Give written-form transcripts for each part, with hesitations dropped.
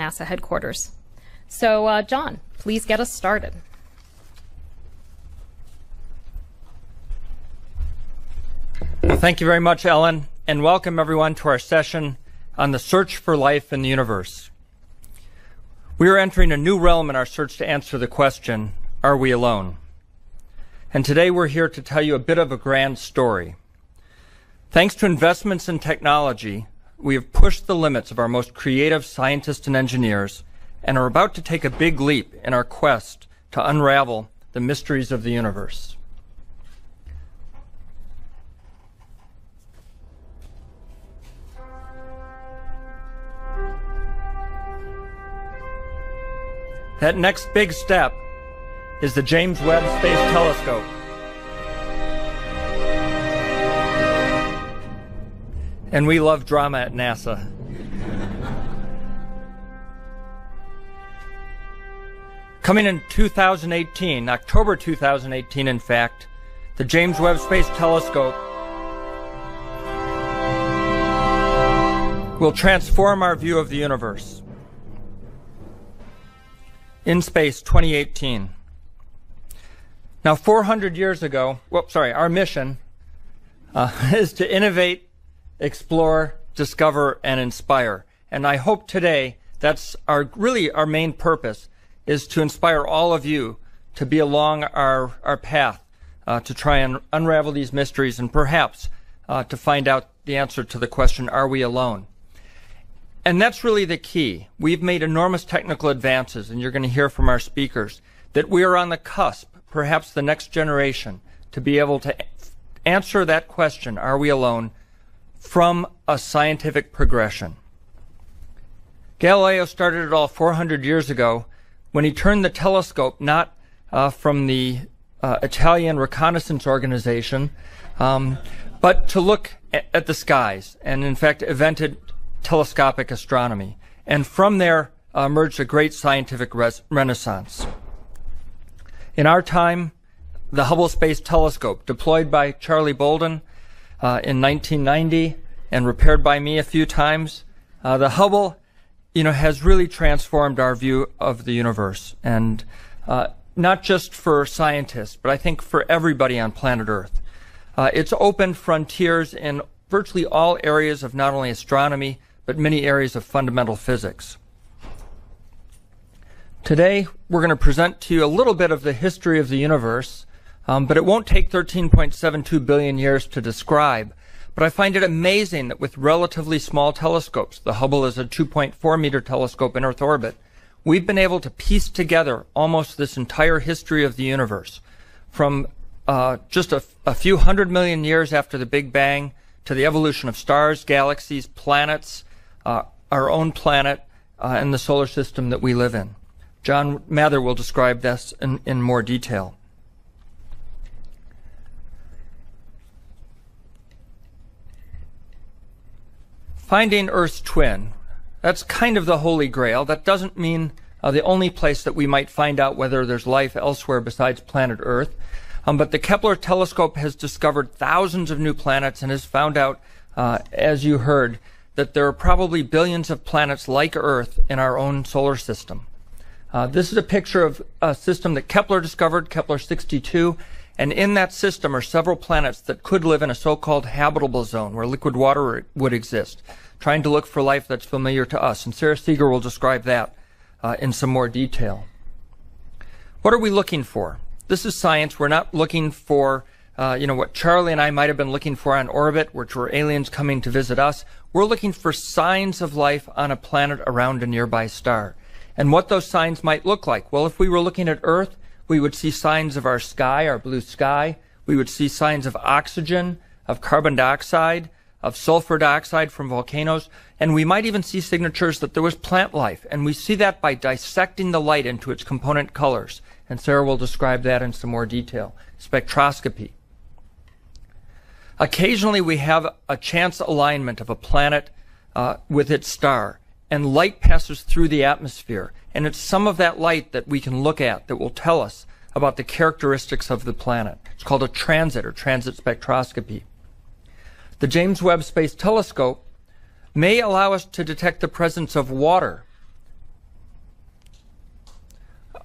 NASA headquarters. So, John, please get us started. Well, thank you very much, Ellen, and welcome everyone to our session on the search for life in the universe. We are entering a new realm in our search to answer the question, are we alone? And today we're here to tell you a bit of a grand story. Thanks to investments in technology, we have pushed the limits of our most creative scientists and engineers and are about to take a big leap in our quest to unravel the mysteries of the universe. That next big step is the James Webb Space Telescope. And we love drama at NASA. Coming in 2018, October 2018 in fact, the James Webb Space Telescope will transform our view of the universe. In Space 2018. Now, 400 years ago, our mission is to innovate, explore, discover, and inspire. And I hope today that's really our main purpose, is to inspire all of you to be along our path to try and unravel these mysteries and perhaps to find out the answer to the question, are we alone? And that's really the key. We've made enormous technical advances, and you're going to hear from our speakers that we are on the cusp, perhaps the next generation, to be able to answer that question, are we alone, from a scientific progression. Galileo started it all 400 years ago when he turned the telescope not from the Italian reconnaissance organization, but to look at the skies, and in fact invented telescopic astronomy. And from there emerged a great scientific renaissance. In our time, the Hubble Space Telescope, deployed by Charlie Bolden in 1990 and repaired by me a few times, the Hubble has really transformed our view of the universe. And not just for scientists, but I think for everybody on planet Earth. It's opened frontiers in virtually all areas of not only astronomy, but many areas of fundamental physics. Today, we're going to present to you a little bit of the history of the universe, but it won't take 13.72 billion years to describe. But I find it amazing that with relatively small telescopes, the Hubble is a 2.4 meter telescope in Earth orbit, we've been able to piece together almost this entire history of the universe, from just a few 100 million years after the Big Bang to the evolution of stars, galaxies, planets, our own planet, and the solar system that we live in. John Mather will describe this in more detail. Finding Earth's twin, that's kind of the holy grail. That doesn't mean the only place that we might find out whether there's life elsewhere besides planet Earth. But the Kepler telescope has discovered thousands of new planets and has found out, as you heard, that there are probably billions of planets like Earth in our own solar system. This is a picture of a system that Kepler discovered, Kepler 62, and in that system are several planets that could live in a so-called habitable zone where liquid water would exist, trying to look for life that's familiar to us. And Sarah Seeger will describe that in some more detail. What are we looking for? This is science. We're not looking for what Charlie and I might have been looking for on orbit, which were aliens coming to visit us. We're looking for signs of life on a planet around a nearby star. And what those signs might look like. Well, if we were looking at Earth, we would see signs of our sky, our blue sky. We would see signs of oxygen, of carbon dioxide, of sulfur dioxide from volcanoes. And we might even see signatures that there was plant life. And we see that by dissecting the light into its component colors. And Sarah will describe that in some more detail. Spectroscopy. Occasionally we have a chance alignment of a planet with its star, and light passes through the atmosphere, and it's some of that light that we can look at that will tell us about the characteristics of the planet. It's called a transit or transit spectroscopy. The James Webb Space Telescope may allow us to detect the presence of water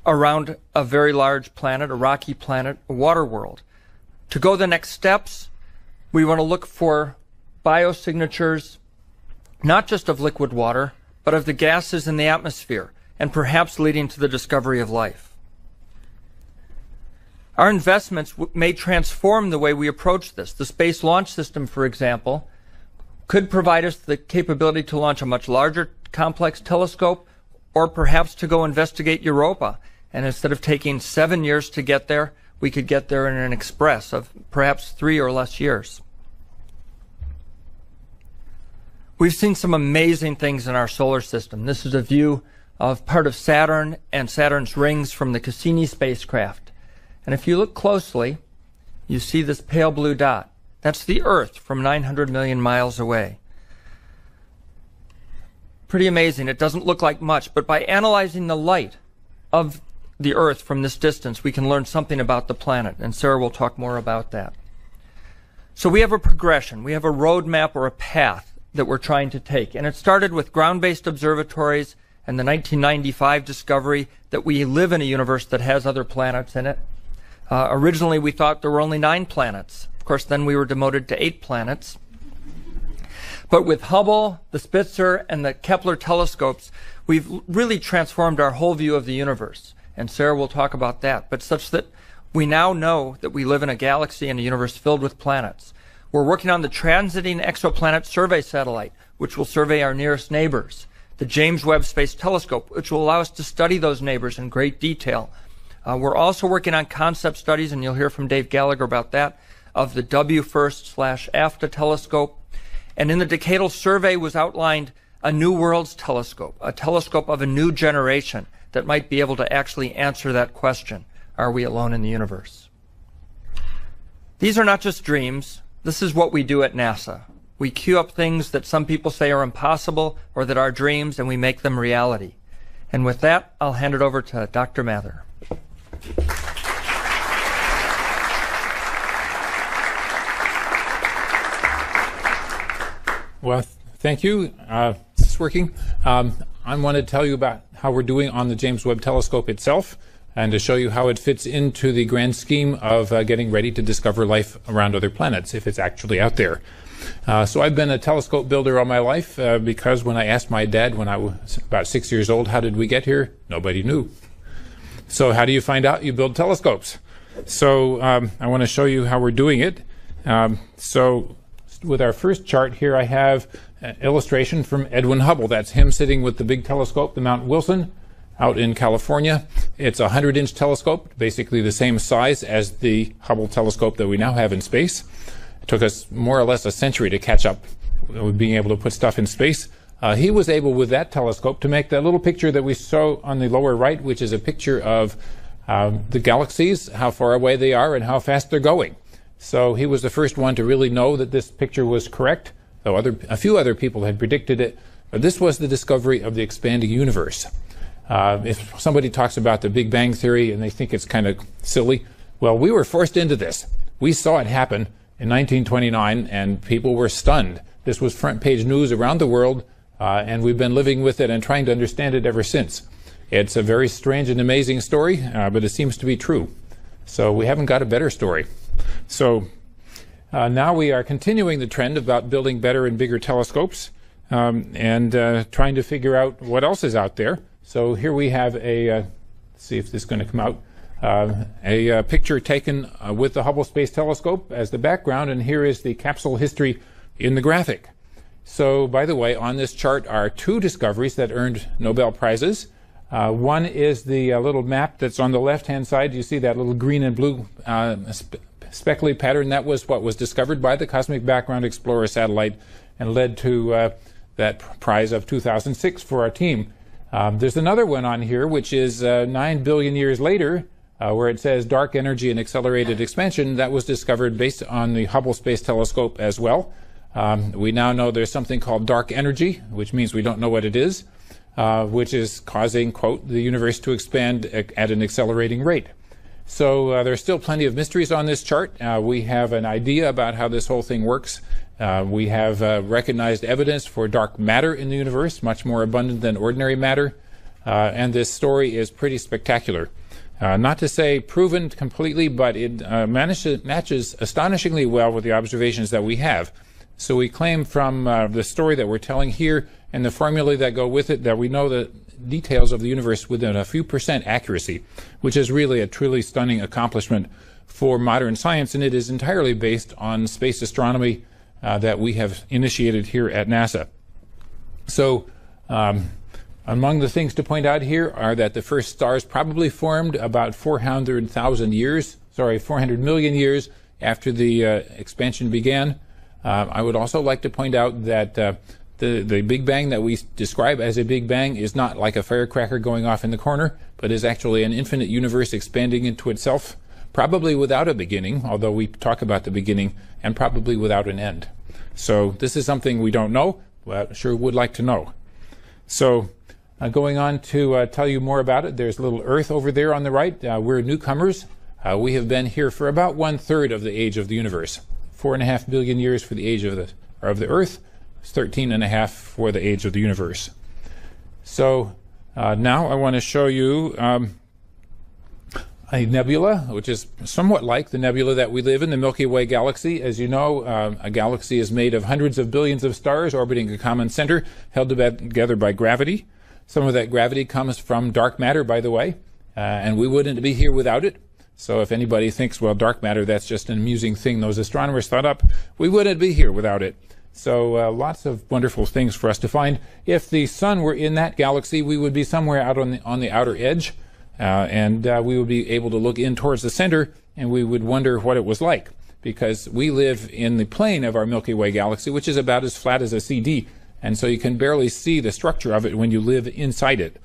around a very large planet, a rocky planet, a water world. To go the next steps, we want to look for biosignatures, not just of liquid water, but of the gases in the atmosphere, and perhaps leading to the discovery of life. Our investments may transform the way we approach this. The Space Launch System, for example, could provide us the capability to launch a much larger complex telescope, or perhaps to go investigate Europa. And instead of taking 7 years to get there, we could get there in an express of perhaps 3 or less years. We've seen some amazing things in our solar system. This is a view of part of Saturn and Saturn's rings from the Cassini spacecraft. And if you look closely, you see this pale blue dot. That's the Earth from 900 million miles away. Pretty amazing. It doesn't look like much, but by analyzing the light of the Earth from this distance, we can learn something about the planet, and Sarah will talk more about that. So we have a progression. We have a roadmap or a path that we're trying to take, and it started with ground-based observatories and the 1995 discovery that we live in a universe that has other planets in it. Originally, we thought there were only 9 planets. Of course, then we were demoted to 8 planets. But with Hubble, the Spitzer, and the Kepler telescopes, we've really transformed our whole view of the universe. And Sarah will talk about that, but such that we now know that we live in a galaxy and a universe filled with planets. We're working on the Transiting Exoplanet Survey Satellite, which will survey our nearest neighbors. The James Webb Space Telescope, which will allow us to study those neighbors in great detail. We're also working on concept studies, and you'll hear from Dave Gallagher about that, of the WFIRST/AFTA telescope. And in the decadal survey was outlined a New Worlds telescope, a telescope of a new generation that might be able to actually answer that question, are we alone in the universe? These are not just dreams. This is what we do at NASA. We queue up things that some people say are impossible or that are dreams, and we make them reality. And with that, I'll hand it over to Dr. Mather. Well, thank you. Is this working? I want to tell you about how we're doing on the James Webb Telescope itself, and to show you how it fits into the grand scheme of getting ready to discover life around other planets, if it's actually out there. So I've been a telescope builder all my life because when I asked my dad when I was about 6 years old, how did we get here? Nobody knew. So how do you find out? You build telescopes. So I want to show you how we're doing it. So with our first chart here, I have an illustration from Edwin Hubble. That's him sitting with the big telescope, the Mount Wilson, out in California. It's a 100-inch telescope, basically the same size as the Hubble telescope that we now have in space. It took us more or less a century to catch up with being able to put stuff in space. He was able with that telescope to make that little picture that we saw on the lower right, which is a picture of the galaxies, how far away they are and how fast they're going. So he was the first one to really know that this picture was correct, though a few other people had predicted it. But this was the discovery of the expanding universe. If somebody talks about the Big Bang Theory and they think it's kind of silly, well, we were forced into this. We saw it happen in 1929, and people were stunned. This was front page news around the world, and we've been living with it and trying to understand it ever since. It's a very strange and amazing story, but it seems to be true. So we haven't got a better story. So now we are continuing the trend about building better and bigger telescopes and trying to figure out what else is out there. So here we have a, let's see if this is going to come out, a picture taken with the Hubble Space Telescope as the background, and here is the capsule history in the graphic. So, by the way, on this chart are 2 discoveries that earned Nobel Prizes. One is the little map that's on the left-hand side. You see that little green and blue speckly pattern? That was what was discovered by the Cosmic Background Explorer satellite and led to that prize of 2006 for our team. There's another one on here, which is 9 billion years later, where it says dark energy and accelerated expansion. That was discovered based on the Hubble Space Telescope as well. We now know there's something called dark energy, which means we don't know what it is, which is causing, quote, the universe to expand at an accelerating rate. So there's still plenty of mysteries on this chart. We have an idea about how this whole thing works. We have recognized evidence for dark matter in the universe, much more abundant than ordinary matter. and this story is pretty spectacular. Not to say proven completely, but it matches astonishingly well with the observations that we have. So we claim from the story that we're telling here and the formulae that go with it that we know the details of the universe within a few percent accuracy, which is really a truly stunning accomplishment for modern science, and it is entirely based on space astronomy that we have initiated here at NASA. So among the things to point out here are that the first stars probably formed about 400 million years after the expansion began. I would also like to point out that the Big Bang that we describe as a Big Bang is not like a firecracker going off in the corner, but is actually an infinite universe expanding into itself, probably without a beginning, although we talk about the beginning, and probably without an end. So this is something we don't know, but sure would like to know. So going on to tell you more about it, there's a little Earth over there on the right. We're newcomers. We have been here for about 1/3 of the age of the universe. 4.5 billion years for the age of the Earth, 13.5 for the age of the universe. So now I want to show you a nebula, which is somewhat like the nebula that we live in, the Milky Way galaxy. As you know, a galaxy is made of hundreds of billions of stars orbiting a common center, held together by gravity. Some of that gravity comes from dark matter, by the way, and we wouldn't be here without it. So if anybody thinks, well, dark matter, that's just an amusing thing those astronomers thought up, we wouldn't be here without it. So lots of wonderful things for us to find. If the sun were in that galaxy, we would be somewhere out on the outer edge, and we would be able to look in towards the center, and we would wonder what it was like, because we live in the plane of our Milky Way galaxy, which is about as flat as a CD, and so you can barely see the structure of it when you live inside it.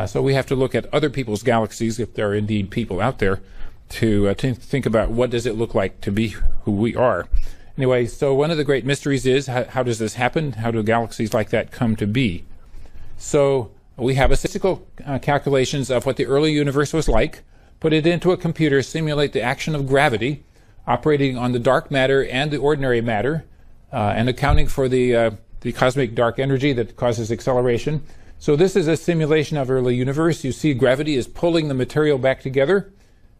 So we have to look at other people's galaxies, if there are indeed people out there, to think about what does it look like to be who we are. Anyway, so one of the great mysteries is how does this happen? How do galaxies like that come to be? So we have statistical calculations of what the early universe was like, put it into a computer, simulate the action of gravity operating on the dark matter and the ordinary matter, and accounting for the cosmic dark energy that causes acceleration. So this is a simulation of early universe. You see gravity is pulling the material back together.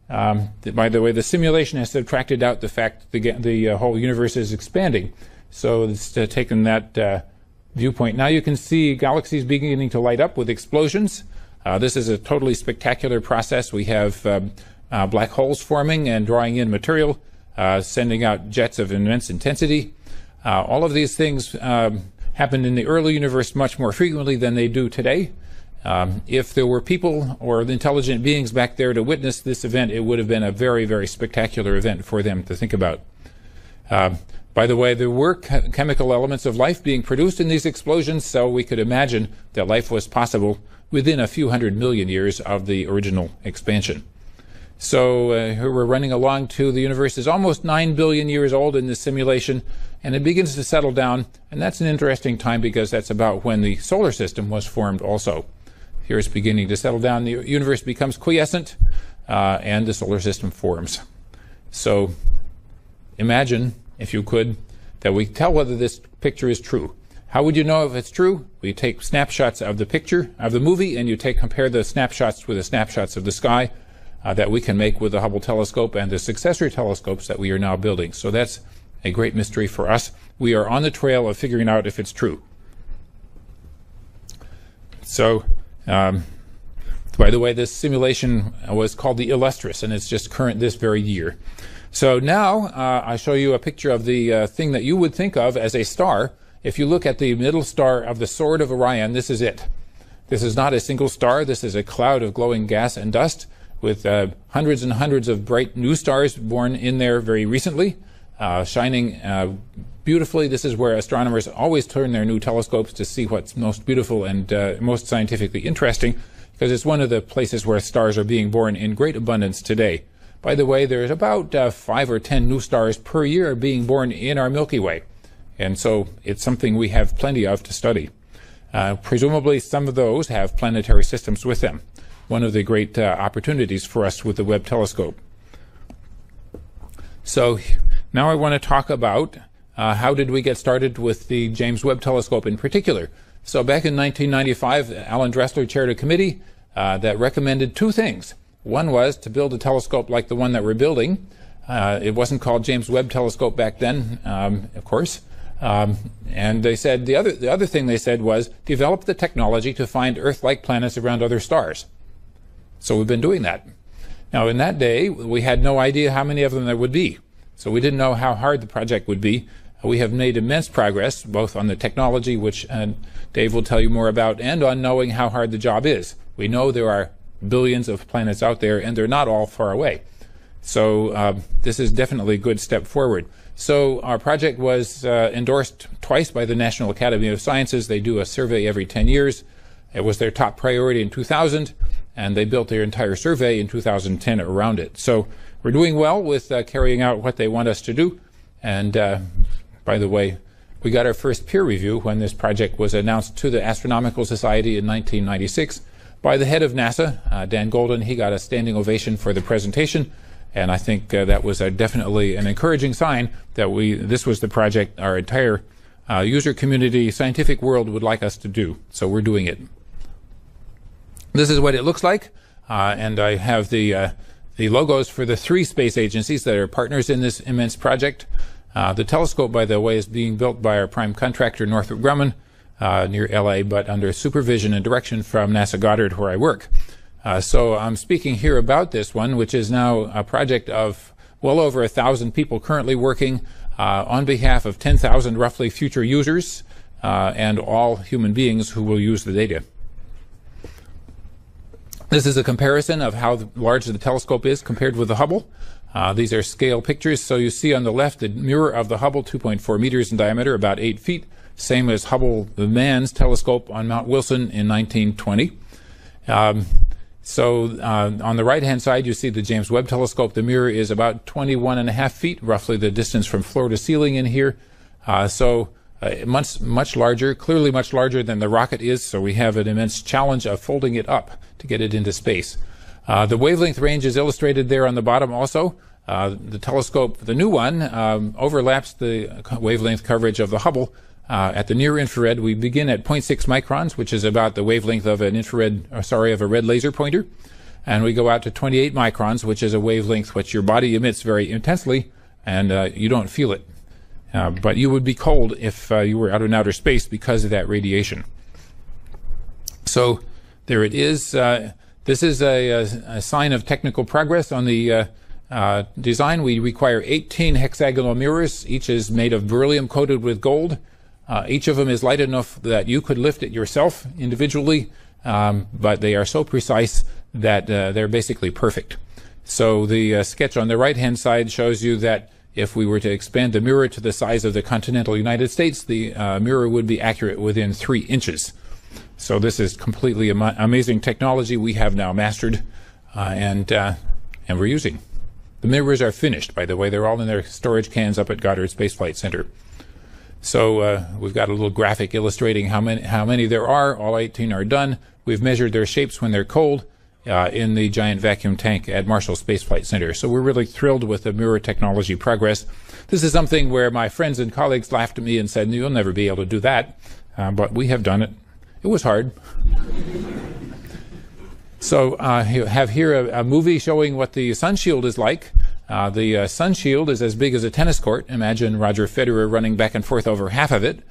By the way, the simulation has subtracted out the fact that the whole universe is expanding. So it's taken that viewpoint. Now you can see galaxies beginning to light up with explosions. This is a totally spectacular process. We have black holes forming and drawing in material, sending out jets of immense intensity. All of these things happened in the early universe much more frequently than they do today. If there were people or intelligent beings back there to witness this event, it would have been a very, very spectacular event for them to think about. By the way, there were chemical elements of life being produced in these explosions, so we could imagine that life was possible within a few 100 million years of the original expansion. So here we're running along to the universe is almost 9 billion years old in this simulation, and it begins to settle down, and that's an interesting time because that's about when the solar system was formed also. Here it's beginning to settle down. The universe becomes quiescent, and the solar system forms. So imagine, if you could, that we tell whether this picture is true. How would you know if it's true? We take snapshots of the picture, of the movie, and you compare the snapshots with the snapshots of the sky that we can make with the Hubble telescope and the successor telescopes that we are now building. So that's a great mystery for us. We are on the trail of figuring out if it's true. So, by the way, this simulation was called the Illustris, and it's just current this very year. So now I show you a picture of the thing that you would think of as a star. If you look at the middle star of the Sword of Orion, this is it. This is not a single star. This is a cloud of glowing gas and dust with hundreds and hundreds of bright new stars born in there very recently, shining beautifully. This is where astronomers always turn their new telescopes to see what's most beautiful and most scientifically interesting, because it's one of the places where stars are being born in great abundance today. By the way, there's about 5 or 10 new stars per year being born in our Milky Way, and so it's something we have plenty of to study. Presumably some of those have planetary systems with them, one of the great opportunities for us with the Webb telescope. So now I want to talk about how did we get started with the James Webb telescope in particular. So back in 1995, Alan Dressler chaired a committee that recommended two things. One was to build a telescope like the one that we're building. It wasn't called James Webb Telescope back then, of course. And they said the other thing they said was develop the technology to find Earth-like planets around other stars. So we've been doing that. Now, in that day, we had no idea how many of them there would be. So we didn't know how hard the project would be. We have made immense progress, both on the technology, which Dave will tell you more about, and on knowing how hard the job is. We know there are billions of planets out there, and they're not all far away. So this is definitely a good step forward. So our project was endorsed twice by the National Academy of Sciences. They do a survey every 10 years. It was their top priority in 2000, and they built their entire survey in 2010 around it. So we're doing well with carrying out what they want us to do. And by the way, we got our first peer review when this project was announced to the Astronomical Society in 1996 by the head of NASA, Dan Golden. He got a standing ovation for the presentation, and I think that was definitely an encouraging sign that this was the project our entire user community, scientific world would like us to do. So we're doing it. This is what it looks like, and I have the logos for the 3 space agencies that are partners in this immense project. The telescope, by the way, is being built by our prime contractor, Northrop Grumman, near LA, but under supervision and direction from NASA Goddard, where I work. So I'm speaking here about this one, which is now a project of well over 1,000 people currently working on behalf of 10,000 roughly future users and all human beings who will use the data. This is a comparison of how large the telescope is compared with the Hubble. These are scale pictures. So you see on the left the mirror of the Hubble, 2.4 meters in diameter, about 8 feet, same as Hubble, the man's telescope on Mount Wilson in 1920. On the right-hand side, you see the James Webb Telescope. The mirror is about 21.5 feet, roughly the distance from floor to ceiling in here. Much larger, clearly much larger than the rocket is, so we have an immense challenge of folding it up to get it into space. The wavelength range is illustrated there on the bottom also. The telescope, the new one, overlaps the wavelength coverage of the Hubble. At the near infrared, we begin at 0.6 microns, which is about the wavelength of a red laser pointer. And we go out to 28 microns, which is a wavelength which your body emits very intensely, and you don't feel it. But you would be cold if you were out in outer space because of that radiation. So there it is. This is a sign of technical progress on the design. We require 18 hexagonal mirrors. Each is made of beryllium coated with gold. Each of them is light enough that you could lift it yourself individually, but they are so precise that they're basically perfect. So the sketch on the right-hand side shows you that if we were to expand the mirror to the size of the continental United States, the mirror would be accurate within 3 inches. So this is completely amazing technology we have now mastered and we're using. The mirrors are finished, by the way. They're all in their storage cans up at Goddard Space Flight Center. So we've got a little graphic illustrating how many there are. All 18 are done. We've measured their shapes when they're cold in the giant vacuum tank at Marshall Space Flight Center. So we're really thrilled with the mirror technology progress. This is something where my friends and colleagues laughed at me and said, "You'll never be able to do that." But we have done it. It was hard. So you have here a movie showing what the sun shield is like. The sun shield is as big as a tennis court. Imagine Roger Federer running back and forth over half of it.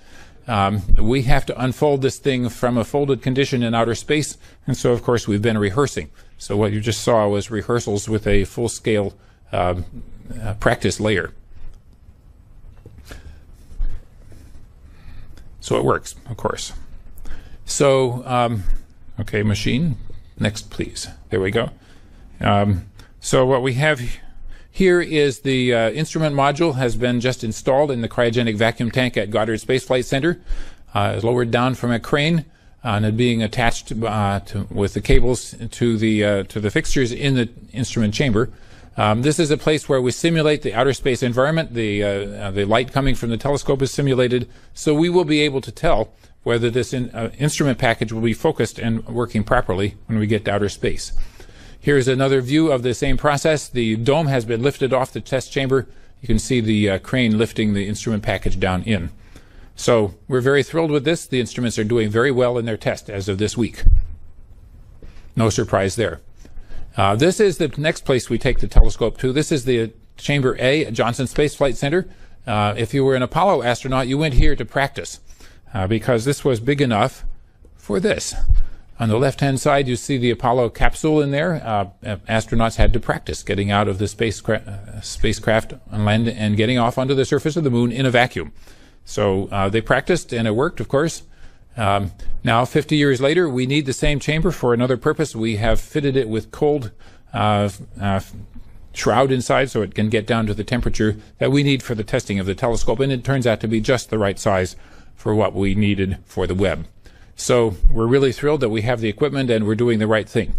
We have to unfold this thing from a folded condition in outer space, and so of course we've been rehearsing. So what you just saw was rehearsals with a full-scale practice layer. So it works, of course. So, okay, machine. Next, please. There we go. So what we have here is the instrument module has been just installed in the cryogenic vacuum tank at Goddard Space Flight Center. It's lowered down from a crane and it being attached with the cables to the fixtures in the instrument chamber. This is a place where we simulate the outer space environment. The light coming from the telescope is simulated, so we will be able to tell whether this instrument package will be focused and working properly when we get to outer space. Here's another view of the same process. The dome has been lifted off the test chamber. You can see the crane lifting the instrument package down in. So we're very thrilled with this. The instruments are doing very well in their test as of this week. No surprise there. This is the next place we take the telescope to. This is the Chamber A at Johnson Space Flight Center. If you were an Apollo astronaut, you went here to practice because this was big enough for this. On the left-hand side, you see the Apollo capsule in there. Astronauts had to practice getting out of the spacecraft on land and getting off onto the surface of the moon in a vacuum. So they practiced, and it worked, of course. Now, 50 years later, we need the same chamber for another purpose. We have fitted it with cold shroud inside so it can get down to the temperature that we need for the testing of the telescope, and it turns out to be just the right size for what we needed for the Webb. So we're really thrilled that we have the equipment and we're doing the right thing.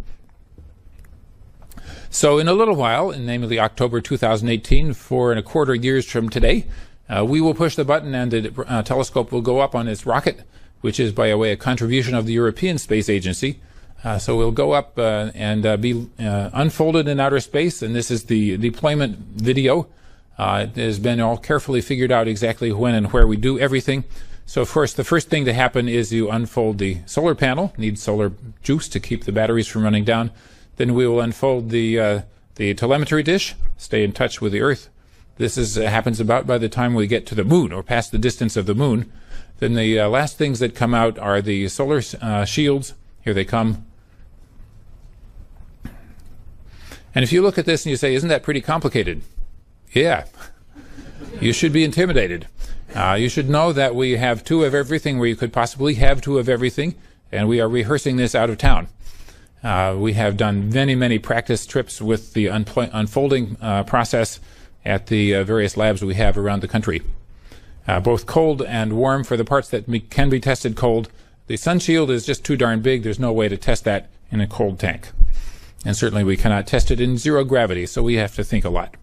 So in a little while, namely October 2018, 4¼ years from today, we will push the button and the telescope will go up on its rocket, which is, by the way, a contribution of the European Space Agency. So we'll go up and be unfolded in outer space, and this is the deployment video. It has been all carefully figured out exactly when and where we do everything. So, of course, the first thing to happen is you unfold the solar panel, need solar juice to keep the batteries from running down. Then we will unfold the telemetry dish, stay in touch with the Earth. This happens about by the time we get to the moon or past the distance of the moon. Then the last things that come out are the solar shields. Here they come. And if you look at this and you say, isn't that pretty complicated? Yeah. You should be intimidated. You should know that we have 2 of everything where you could possibly have 2 of everything, and we are rehearsing this out of town. We have done many, many practice trips with the unfolding process at the various labs we have around the country. Both cold and warm for the parts that can be tested cold. The sun shield is just too darn big. There's no way to test that in a cold tank. And certainly we cannot test it in 0 gravity, so we have to think a lot.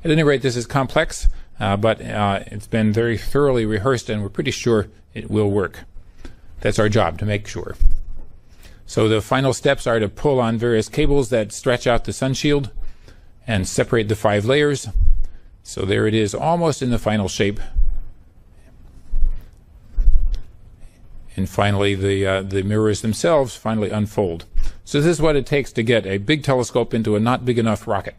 At any rate, this is complex. But it's been very thoroughly rehearsed, and we're pretty sure it will work. That's our job, to make sure. So the final steps are to pull on various cables that stretch out the sun shield and separate the 5 layers. So there it is, almost in the final shape. And finally, the mirrors themselves finally unfold. So this is what it takes to get a big telescope into a not big enough rocket.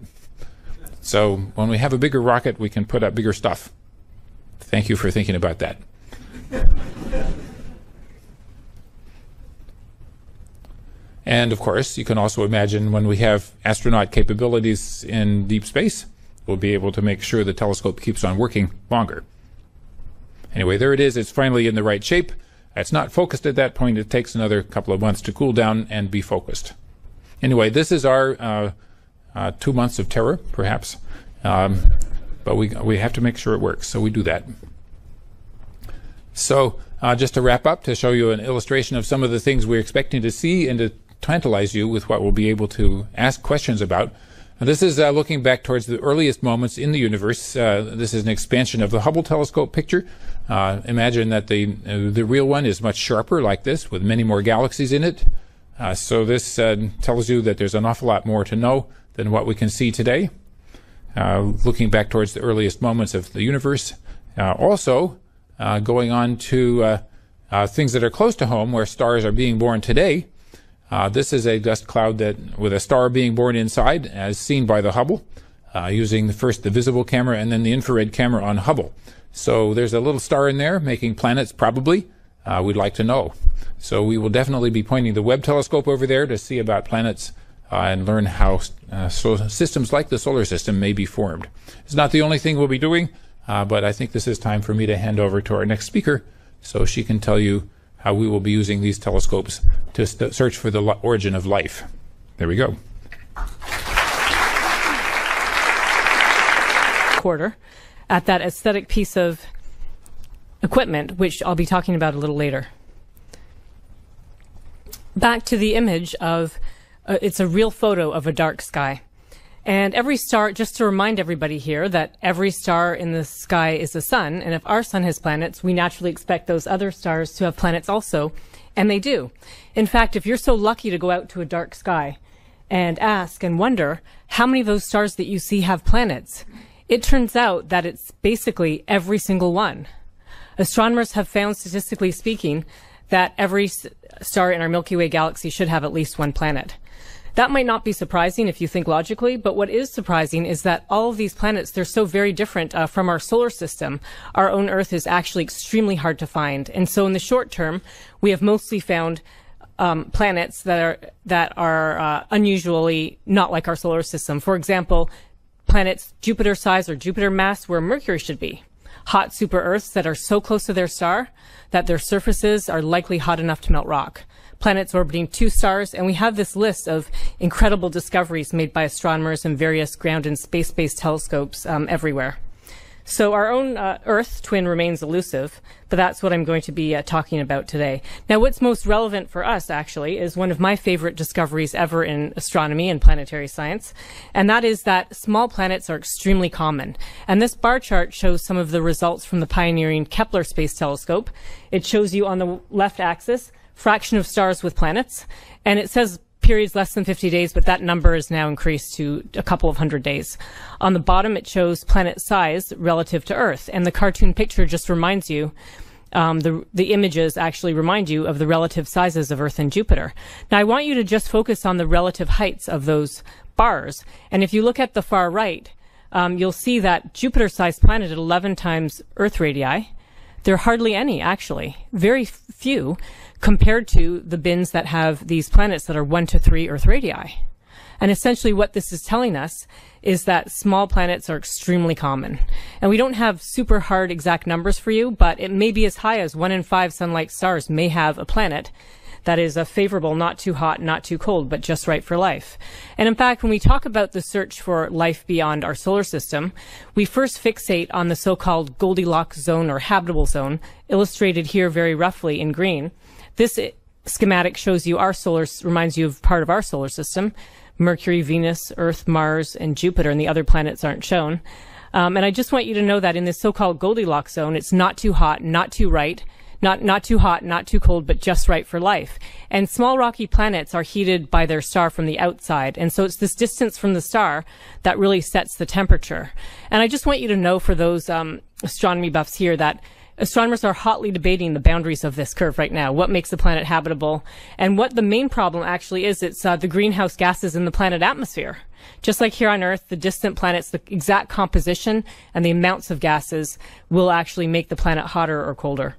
So when we have a bigger rocket, we can put up bigger stuff. Thank you for thinking about that. And of course, you can also imagine when we have astronaut capabilities in deep space, we'll be able to make sure the telescope keeps on working longer. Anyway, there it is. It's finally in the right shape. It's not focused at that point. It takes another couple of months to cool down and be focused. Anyway, this is our 2 months of terror, perhaps, but we have to make sure it works, so we do that. So just to wrap up, to show you an illustration of some of the things we're expecting to see and to tantalize you with what we'll be able to ask questions about. This is looking back towards the earliest moments in the universe. This is an expansion of the Hubble telescope picture. Imagine that the real one is much sharper, like this, with many more galaxies in it. So this tells you that there's an awful lot more to know than what we can see today. Looking back towards the earliest moments of the universe. Also, going on to things that are close to home, where stars are being born today. This is a dust cloud with a star being born inside, as seen by the Hubble, using first the visible camera and then the infrared camera on Hubble. So there's a little star in there making planets, probably. We'd like to know. So we will definitely be pointing the Webb telescope over there to see about planets and learn how systems like the solar system may be formed. It's not the only thing we'll be doing, but I think this is time for me to hand over to our next speaker so she can tell you how we will be using these telescopes to search for the origin of life. There we go. Quarter at that aesthetic piece of equipment, which I'll be talking about a little later. Back to the image of, it's a real photo of a dark sky. And every star, just to remind everybody here that every star in the sky is a sun, and if our sun has planets, we naturally expect those other stars to have planets also, and they do. In fact, if you're so lucky to go out to a dark sky and ask and wonder how many of those stars that you see have planets, it turns out that it's basically every single one. Astronomers have found, statistically speaking, that every star in our Milky Way galaxy should have at least one planet. That might not be surprising if you think logically, but what is surprising is that all of these planets, they're so very different from our solar system. Our own Earth is actually extremely hard to find. And so in the short term, we have mostly found planets that are unusually not like our solar system. For example, planets Jupiter size or Jupiter mass where Mercury should be. Hot super Earths that are so close to their star that their surfaces are likely hot enough to melt rock. Planets orbiting two stars, and we have this list of incredible discoveries made by astronomers in various ground and space-based telescopes everywhere. So our own Earth twin remains elusive, but that's what I'm going to be talking about today. Now, what's most relevant for us, actually, is one of my favorite discoveries ever in astronomy and planetary science, and that is that small planets are extremely common. And this bar chart shows some of the results from the pioneering Kepler Space Telescope. It shows you on the left axis fraction of stars with planets, and it says periods less than 50 days, but that number is now increased to a couple of hundred days. On the bottom, it shows planet size relative to Earth, and the cartoon picture just reminds you, the images actually remind you of the relative sizes of Earth and Jupiter. Now, I want you to just focus on the relative heights of those bars, and if you look at the far right, you'll see that Jupiter-sized planet at 11 times Earth radii. There are hardly any, actually. Very few compared to the bins that have these planets that are 1 to 3 Earth radii. And essentially what this is telling us is that small planets are extremely common. And we don't have super hard exact numbers for you, but it may be as high as 1 in 5 sun-like stars may have a planet that is a favorable, not too hot, not too cold, but just right for life. And in fact, when we talk about the search for life beyond our solar system, we first fixate on the so-called Goldilocks zone or habitable zone, illustrated here very roughly in green. This schematic shows you reminds you of part of our solar system: Mercury, Venus, Earth, Mars, and Jupiter, and the other planets aren't shown. And I just want you to know that in this so-called Goldilocks zone, it's not too hot, not too right, not too hot, not too cold, but just right for life. And small rocky planets are heated by their star from the outside. And so it's this distance from the star that really sets the temperature. And I just want you to know, for those astronomy buffs here, that astronomers are hotly debating the boundaries of this curve right now. What makes the planet habitable? And what the main problem actually is, it's the greenhouse gases in the planet atmosphere. Just like here on Earth, the distant planets, the exact composition and the amounts of gases will actually make the planet hotter or colder.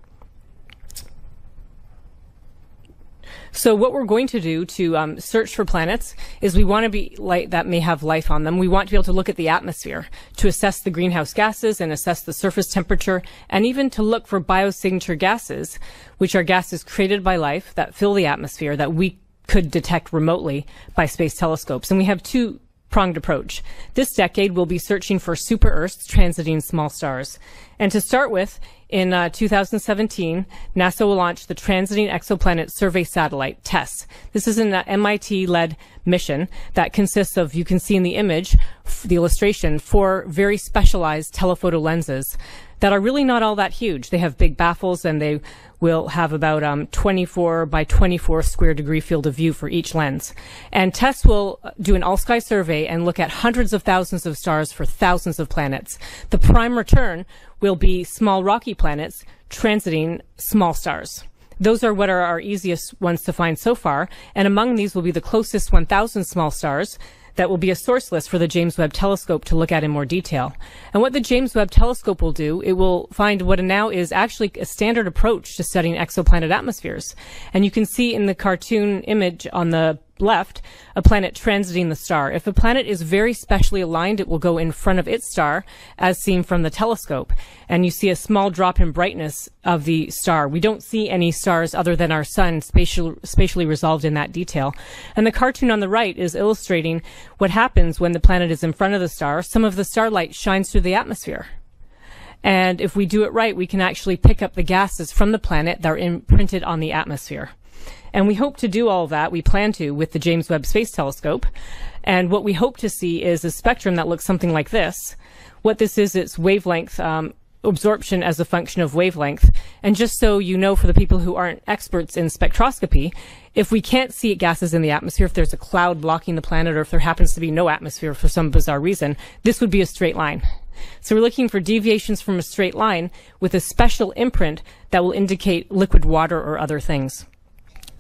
So what we're going to do to search for planets is we want to be that may have life on them. We want to be able to look at the atmosphere to assess the greenhouse gases and assess the surface temperature, and even to look for biosignature gases, which are gases created by life that fill the atmosphere that we could detect remotely by space telescopes. And we have two-pronged approach. This decade, we'll be searching for super Earths transiting small stars. And to start with, in 2017, NASA will launch the Transiting Exoplanet Survey Satellite, TESS. This is an MIT-led mission that consists of, you can see in the image, the illustration, 4 very specialized telephoto lenses that are really not all that huge. They have big baffles, and they will have about 24 by 24 square degree field of view for each lens. And TESS will do an all-sky survey and look at hundreds of thousands of stars for thousands of planets. The prime return will be small rocky planets transiting small stars. Those are what are our easiest ones to find so far, and among these will be the closest 1,000 small stars that will be a source list for the James Webb Telescope to look at in more detail. And what the James Webb Telescope will do, it will find what now is actually a standard approach to studying exoplanet atmospheres. And you can see in the cartoon image on the left a planet transiting the star. If a planet is very specially aligned, it will go in front of its star as seen from the telescope. And you see a small drop in brightness of the star. We don't see any stars other than our sun spatially resolved in that detail. And the cartoon on the right is illustrating what happens when the planet is in front of the star. Some of the starlight shines through the atmosphere. And if we do it right, we can actually pick up the gases from the planet that are imprinted on the atmosphere. And we hope to do all of that, we plan to, with the James Webb Space Telescope. And what we hope to see is a spectrum that looks something like this. What this is, it's wavelength, absorption as a function of wavelength. And just so you know, for the people who aren't experts in spectroscopy, if we can't see gases in the atmosphere, if there's a cloud blocking the planet, or if there happens to be no atmosphere for some bizarre reason, this would be a straight line. So we're looking for deviations from a straight line with a special imprint that will indicate liquid water or other things.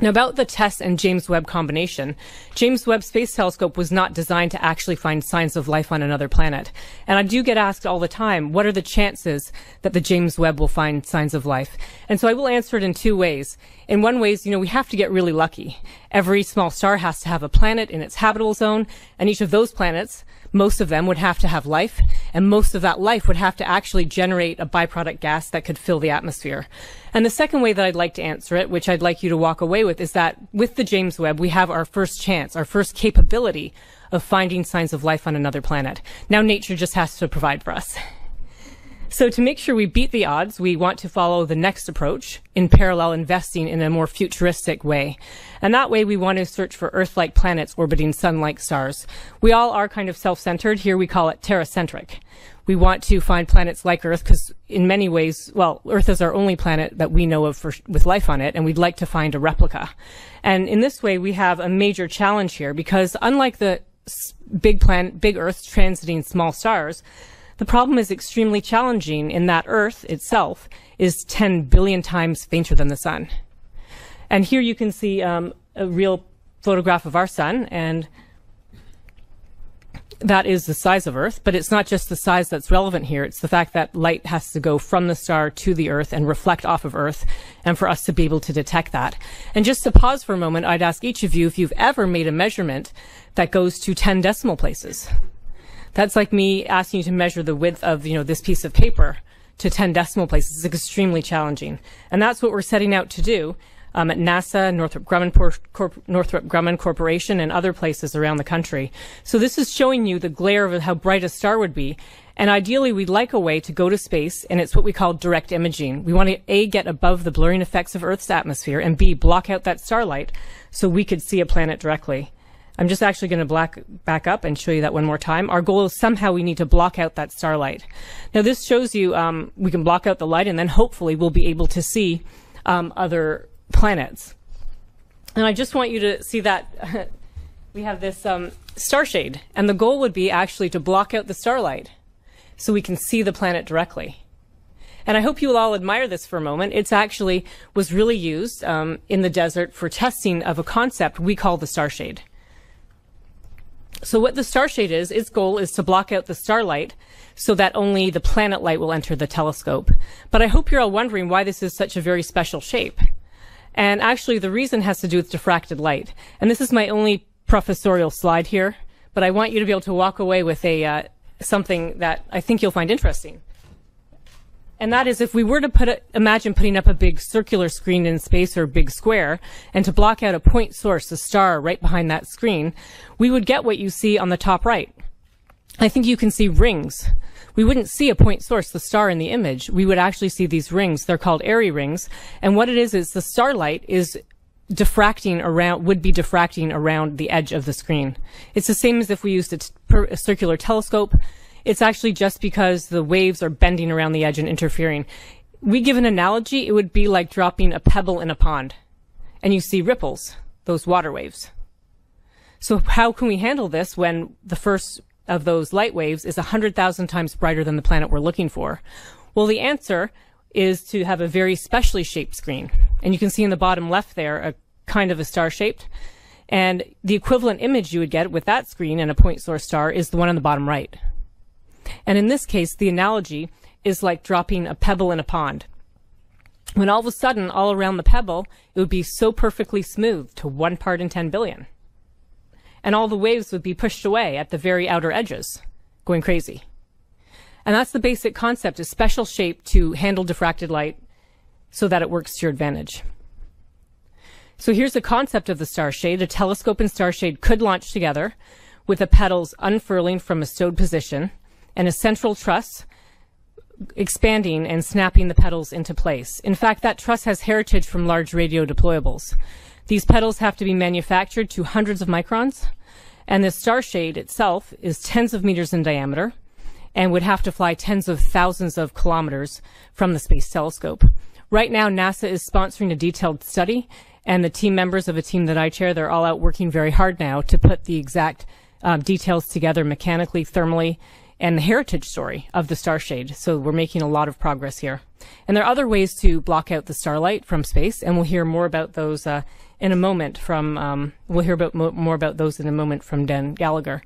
Now, about the TESS and James Webb combination, James Webb Space Telescope was not designed to actually find signs of life on another planet. And I do get asked all the time, what are the chances that the James Webb will find signs of life? And so I will answer it in two ways. In one way, we have to get really lucky. Every small star has to have a planet in its habitable zone, and each of those planets, most of them would have to have life, and most of that life would have to actually generate a byproduct gas that could fill the atmosphere. And the second way that I'd like to answer it, which I'd like you to walk away with, is that with the James Webb, we have our first chance, our first capability of finding signs of life on another planet. Now nature just has to provide for us. So to make sure we beat the odds, we want to follow the next approach, in parallel investing in a more futuristic way. And that way we want to search for Earth-like planets orbiting sun-like stars. We all are kind of self-centered. Here we call it terracentric. We want to find planets like Earth because in many ways, well, Earth is our only planet that we know of with life on it, and we'd like to find a replica. And in this way, we have a major challenge here because unlike the big Earths transiting small stars, the problem is extremely challenging in that Earth itself is 10 billion times fainter than the sun. And here you can see a real photograph of our sun, and that is the size of Earth, but it's not just the size that's relevant here. It's the fact that light has to go from the star to the Earth and reflect off of Earth, and for us to be able to detect that. And just to pause for a moment, I'd ask each of you if you've ever made a measurement that goes to 10 decimal places. That's like me asking you to measure the width of, this piece of paper to 10 decimal places. It's extremely challenging. And that's what we're setting out to do at NASA, Northrop Grumman Corporation, and other places around the country. So this is showing you the glare of how bright a star would be. And ideally, we'd like a way to go to space, and it's what we call direct imaging. We want to, A, get above the blurring effects of Earth's atmosphere, and B, block out that starlight so we could see a planet directly. I'm just actually going to back up and show you that one more time. Our goal is somehow we need to block out that starlight. Now this shows you we can block out the light, and then hopefully we'll be able to see other planets. And I just want you to see that we have this star shade, and the goal would be actually to block out the starlight so we can see the planet directly. And I hope you will all admire this for a moment. It's actually was really used in the desert for testing of a concept we call the star shade. So what the star shade is, its goal is to block out the starlight so that only the planet light will enter the telescope. But I hope you're all wondering why this is such a very special shape. And actually the reason has to do with diffracted light. And this is my only professorial slide here, but I want you to be able to walk away with something that I think you'll find interesting. And that is if we were to imagine putting up a big circular screen in space or a big square, and to block out a point source, a star right behind that screen, we would get what you see on the top right. I think you can see rings. We wouldn't see a point source, the star in the image. We would actually see these rings. They're called Airy rings. And what it is the starlight is diffracting around, would be diffracting around the edge of the screen. It's the same as if we used a circular telescope. It's actually just because the waves are bending around the edge and interfering. We give an analogy, it would be like dropping a pebble in a pond, and you see ripples, those water waves. So how can we handle this when the first of those light waves is 100,000 times brighter than the planet we're looking for? Well, the answer is to have a very specially shaped screen. And you can see in the bottom left there, a kind of a star-shaped. And the equivalent image you would get with that screen and a point source star is the one on the bottom right. And in this case, the analogy is like dropping a pebble in a pond. When all of a sudden, all around the pebble, it would be so perfectly smooth to 1 part in 10 billion. And all the waves would be pushed away at the very outer edges, going crazy. And that's the basic concept, a special shape to handle diffracted light so that it works to your advantage. So here's the concept of the star shade. A telescope and star shade could launch together with the petals unfurling from a stowed position and a central truss expanding and snapping the petals into place. In fact, that truss has heritage from large radio deployables. These petals have to be manufactured to hundreds of microns, and the star shade itself is tens of meters in diameter and would have to fly tens of thousands of kilometers from the Space Telescope. Right now, NASA is sponsoring a detailed study, and the team members of a team that I chair, they're all out working very hard now to put the exact details together mechanically, thermally, and the heritage story of the star shade. So we're making a lot of progress here. And there are other ways to block out the starlight from space, and we'll hear more about those in a moment from more about those in a moment from Dan Gallagher.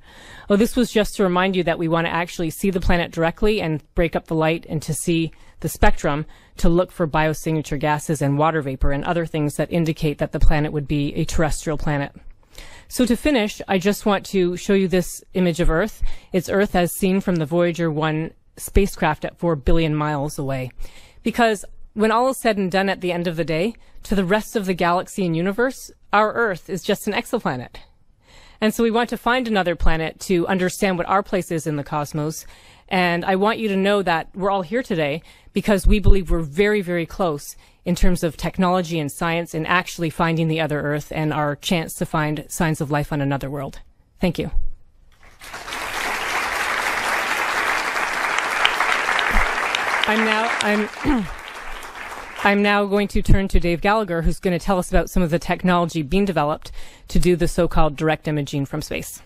Oh, this was just to remind you that we want to actually see the planet directly and break up the light, and to see the spectrum to look for biosignature gases and water vapor and other things that indicate that the planet would be a terrestrial planet. So to finish, I just want to show you this image of Earth. It's Earth as seen from the Voyager 1 spacecraft at 4 billion miles away. Because when all is said and done at the end of the day, to the rest of the galaxy and universe, our Earth is just an exoplanet. And so we want to find another planet to understand what our place is in the cosmos. And I want you to know that we're all here today because we believe we're very, very close in terms of technology and science and actually finding the other Earth and our chance to find signs of life on another world. Thank you. I'm now going to turn to Dave Gallagher, who's going to tell us about some of the technology being developed to do the so-called direct imaging from space.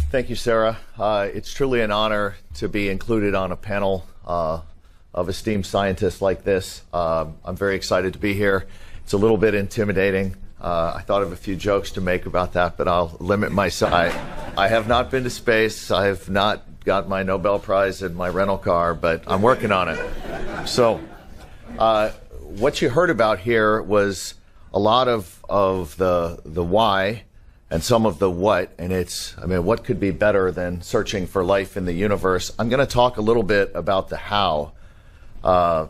Thank you, Sarah. It's truly an honor to be included on a panel of esteemed scientists like this. I'm very excited to be here. It's a little bit intimidating. I thought of a few jokes to make about that, but I'll limit myself. I have not been to space. I have not got my Nobel Prize in my rental car, but I'm working on it. So what you heard about here was a lot of the why and some of the what, and what could be better than searching for life in the universe? I'm going to talk a little bit about the how. The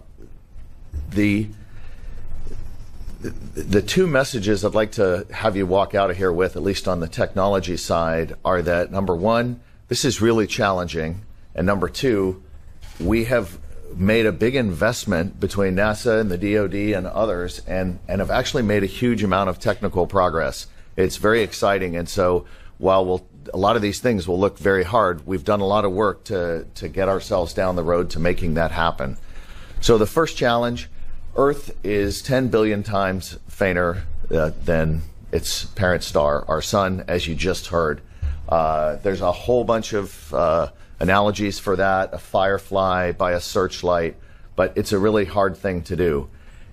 two messages I'd like to have you walk out of here with, at least on the technology side, are that, number one, this is really challenging, and number two, we have made a big investment between NASA and the DoD and others, and have actually made a huge amount of technical progress. It's very exciting, and so while a lot of these things will look very hard, we've done a lot of work to get ourselves down the road to making that happen. So the first challenge, Earth is 10 billion times fainter than its parent star, our sun, as you just heard. There's a whole bunch of analogies for that, a firefly by a searchlight, but it's a really hard thing to do.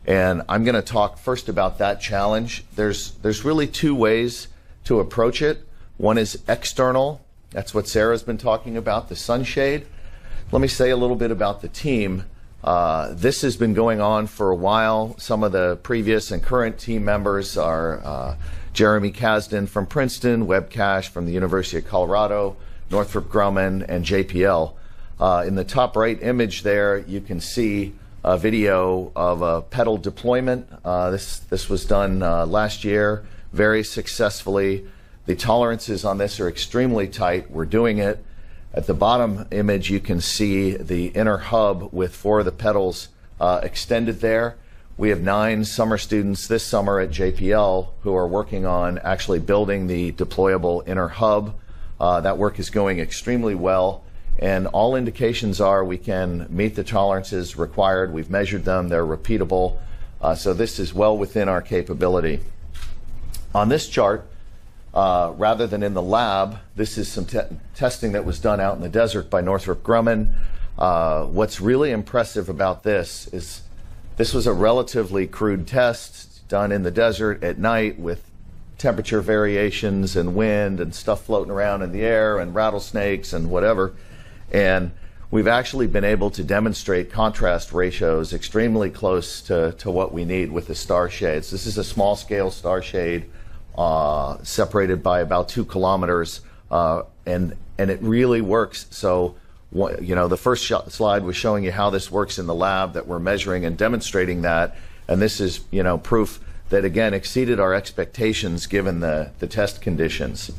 And I'm going to talk first about that challenge. There's really two ways to approach it. One is external. That's what Sarah's been talking about, the sunshade. Let me say a little bit about the team. This has been going on for a while. Some of the previous and current team members are Jeremy Kasdan from Princeton, Webb Cash from the University of Colorado, Northrop Grumman, and JPL. In the top right image there, you can see a video of a pedal deployment. This was done last year very successfully. The tolerances on this are extremely tight. We're doing it. At the bottom image, you can see the inner hub with 4 of the pedals extended there. We have 9 summer students this summer at JPL who are working on actually building the deployable inner hub. That work is going extremely well, and all indications are we can meet the tolerances required. We've measured them. They're repeatable. So this is well within our capability. On this chart, rather than in the lab, this is some testing that was done out in the desert by Northrop Grumman. What's really impressive about this is this was a relatively crude test done in the desert at night with temperature variations and wind and stuff floating around in the air and rattlesnakes and whatever. And we've actually been able to demonstrate contrast ratios extremely close to what we need with the star shades. This is a small scale star shade separated by about 2 kilometers, and it really works. So, the first slide was showing you how this works in the lab, that we're measuring and demonstrating that, and this is proof that again exceeded our expectations given the test conditions.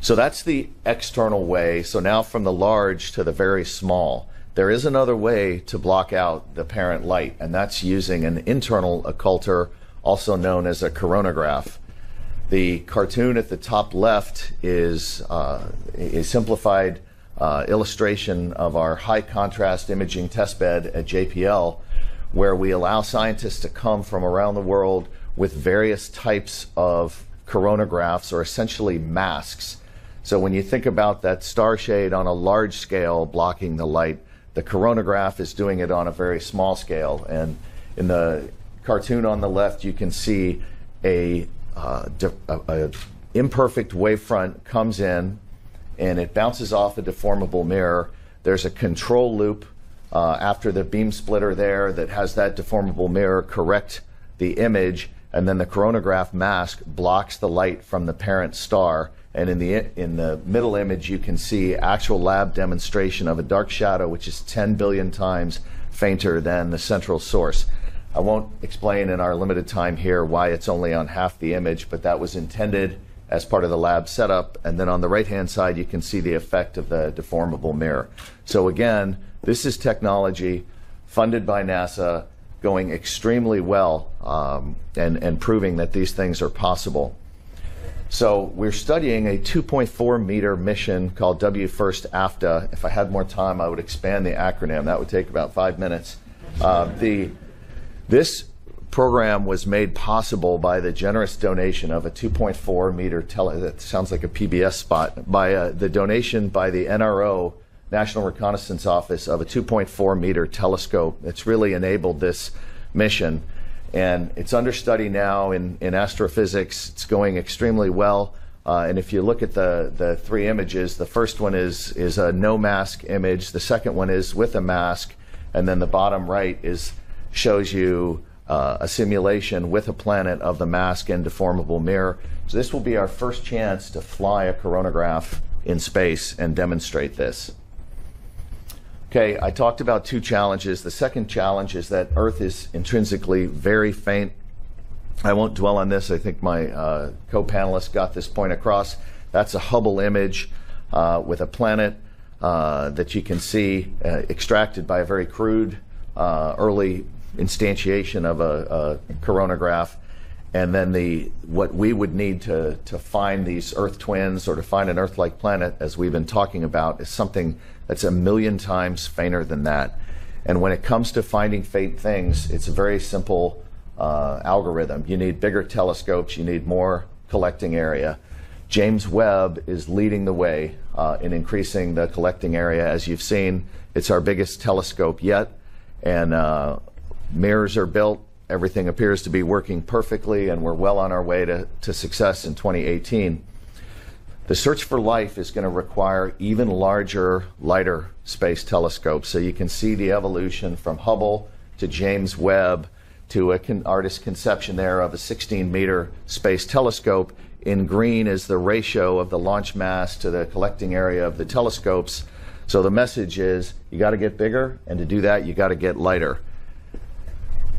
So that's the external way. So now from the large to the very small, there is another way to block out the parent light, and that's using an internal occulter, also known as a coronagraph. The cartoon at the top left is a simplified illustration of our high contrast imaging testbed at JPL, where we allow scientists to come from around the world with various types of coronagraphs, or essentially masks, So when you think about that star shade on a large scale blocking the light, the coronagraph is doing it on a very small scale. And in the cartoon on the left, you can see a imperfect wavefront comes in, and it bounces off a deformable mirror. There's a control loop after the beam splitter there that has that deformable mirror correct the image, and then the coronagraph mask blocks the light from the parent star. And in the middle image, you can see actual lab demonstration of a dark shadow, which is 10 billion times fainter than the central source. I won't explain in our limited time here why it's only on half the image, but that was intended as part of the lab setup. And then on the right-hand side, you can see the effect of the deformable mirror. So again, this is technology funded by NASA, going extremely well and proving that these things are possible. So we're studying a 2.4 meter mission called W1st AFTA. If I had more time, I would expand the acronym. That would take about 5 minutes. This program was made possible by the generous donation of a 2.4 meter that sounds like a PBS spot, by the donation by the NRO, National Reconnaissance Office, of a 2.4 meter telescope. It's really enabled this mission, and it's under study now in astrophysics. It's going extremely well, and if you look at the three images, the first one is a no mask image, the second one is with a mask, and then the bottom right shows you a simulation with a planet of the mask and deformable mirror. So this will be our first chance to fly a coronagraph in space and demonstrate this. Okay, I talked about two challenges. The second challenge is that Earth is intrinsically very faint. I won't dwell on this. I think my co-panelists got this point across. That's a Hubble image with a planet that you can see extracted by a very crude early instantiation of a coronagraph. And then what we would need to find these Earth twins, or to find an Earth-like planet, as we've been talking about, is something that's 1,000,000 times fainter than that. And when it comes to finding faint things, it's a very simple algorithm. You need bigger telescopes, you need more collecting area. James Webb is leading the way in increasing the collecting area. As you've seen, it's our biggest telescope yet, and mirrors are built. Everything appears to be working perfectly, and we're well on our way to success in 2018. The search for life is going to require even larger, lighter space telescopes. So you can see the evolution from Hubble to James Webb to an artist's conception there of a 16-meter space telescope. In green is the ratio of the launch mass to the collecting area of the telescopes. So the message is, you got to get bigger, and to do that, you got to get lighter.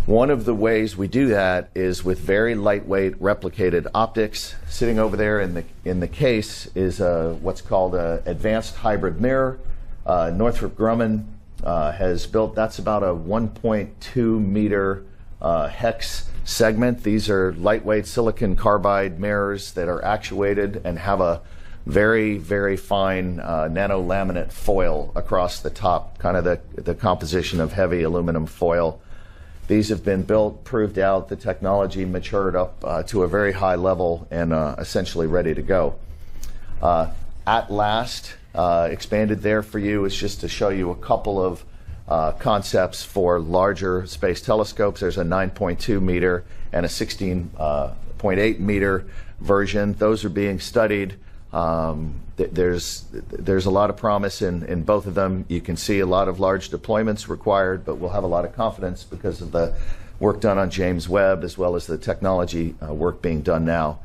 One of the ways we do that is with very lightweight replicated optics. Sitting over there in the case is what's called an advanced hybrid mirror. Northrop Grumman has built, that's about a 1.2 meter hex segment. These are lightweight silicon carbide mirrors that are actuated and have a very, very fine nanolaminate foil across the top, kind of the composition of heavy aluminum foil. These have been built, proved out, the technology matured up to a very high level, and essentially ready to go. At last, expanded there for you is just to show you a couple of concepts for larger space telescopes. There's a 9.2 meter and a 16.8 meter version. Those are being studied. There's a lot of promise in both of them. You can see a lot of large deployments required, but we'll have a lot of confidence because of the work done on James Webb, as well as the technology work being done now.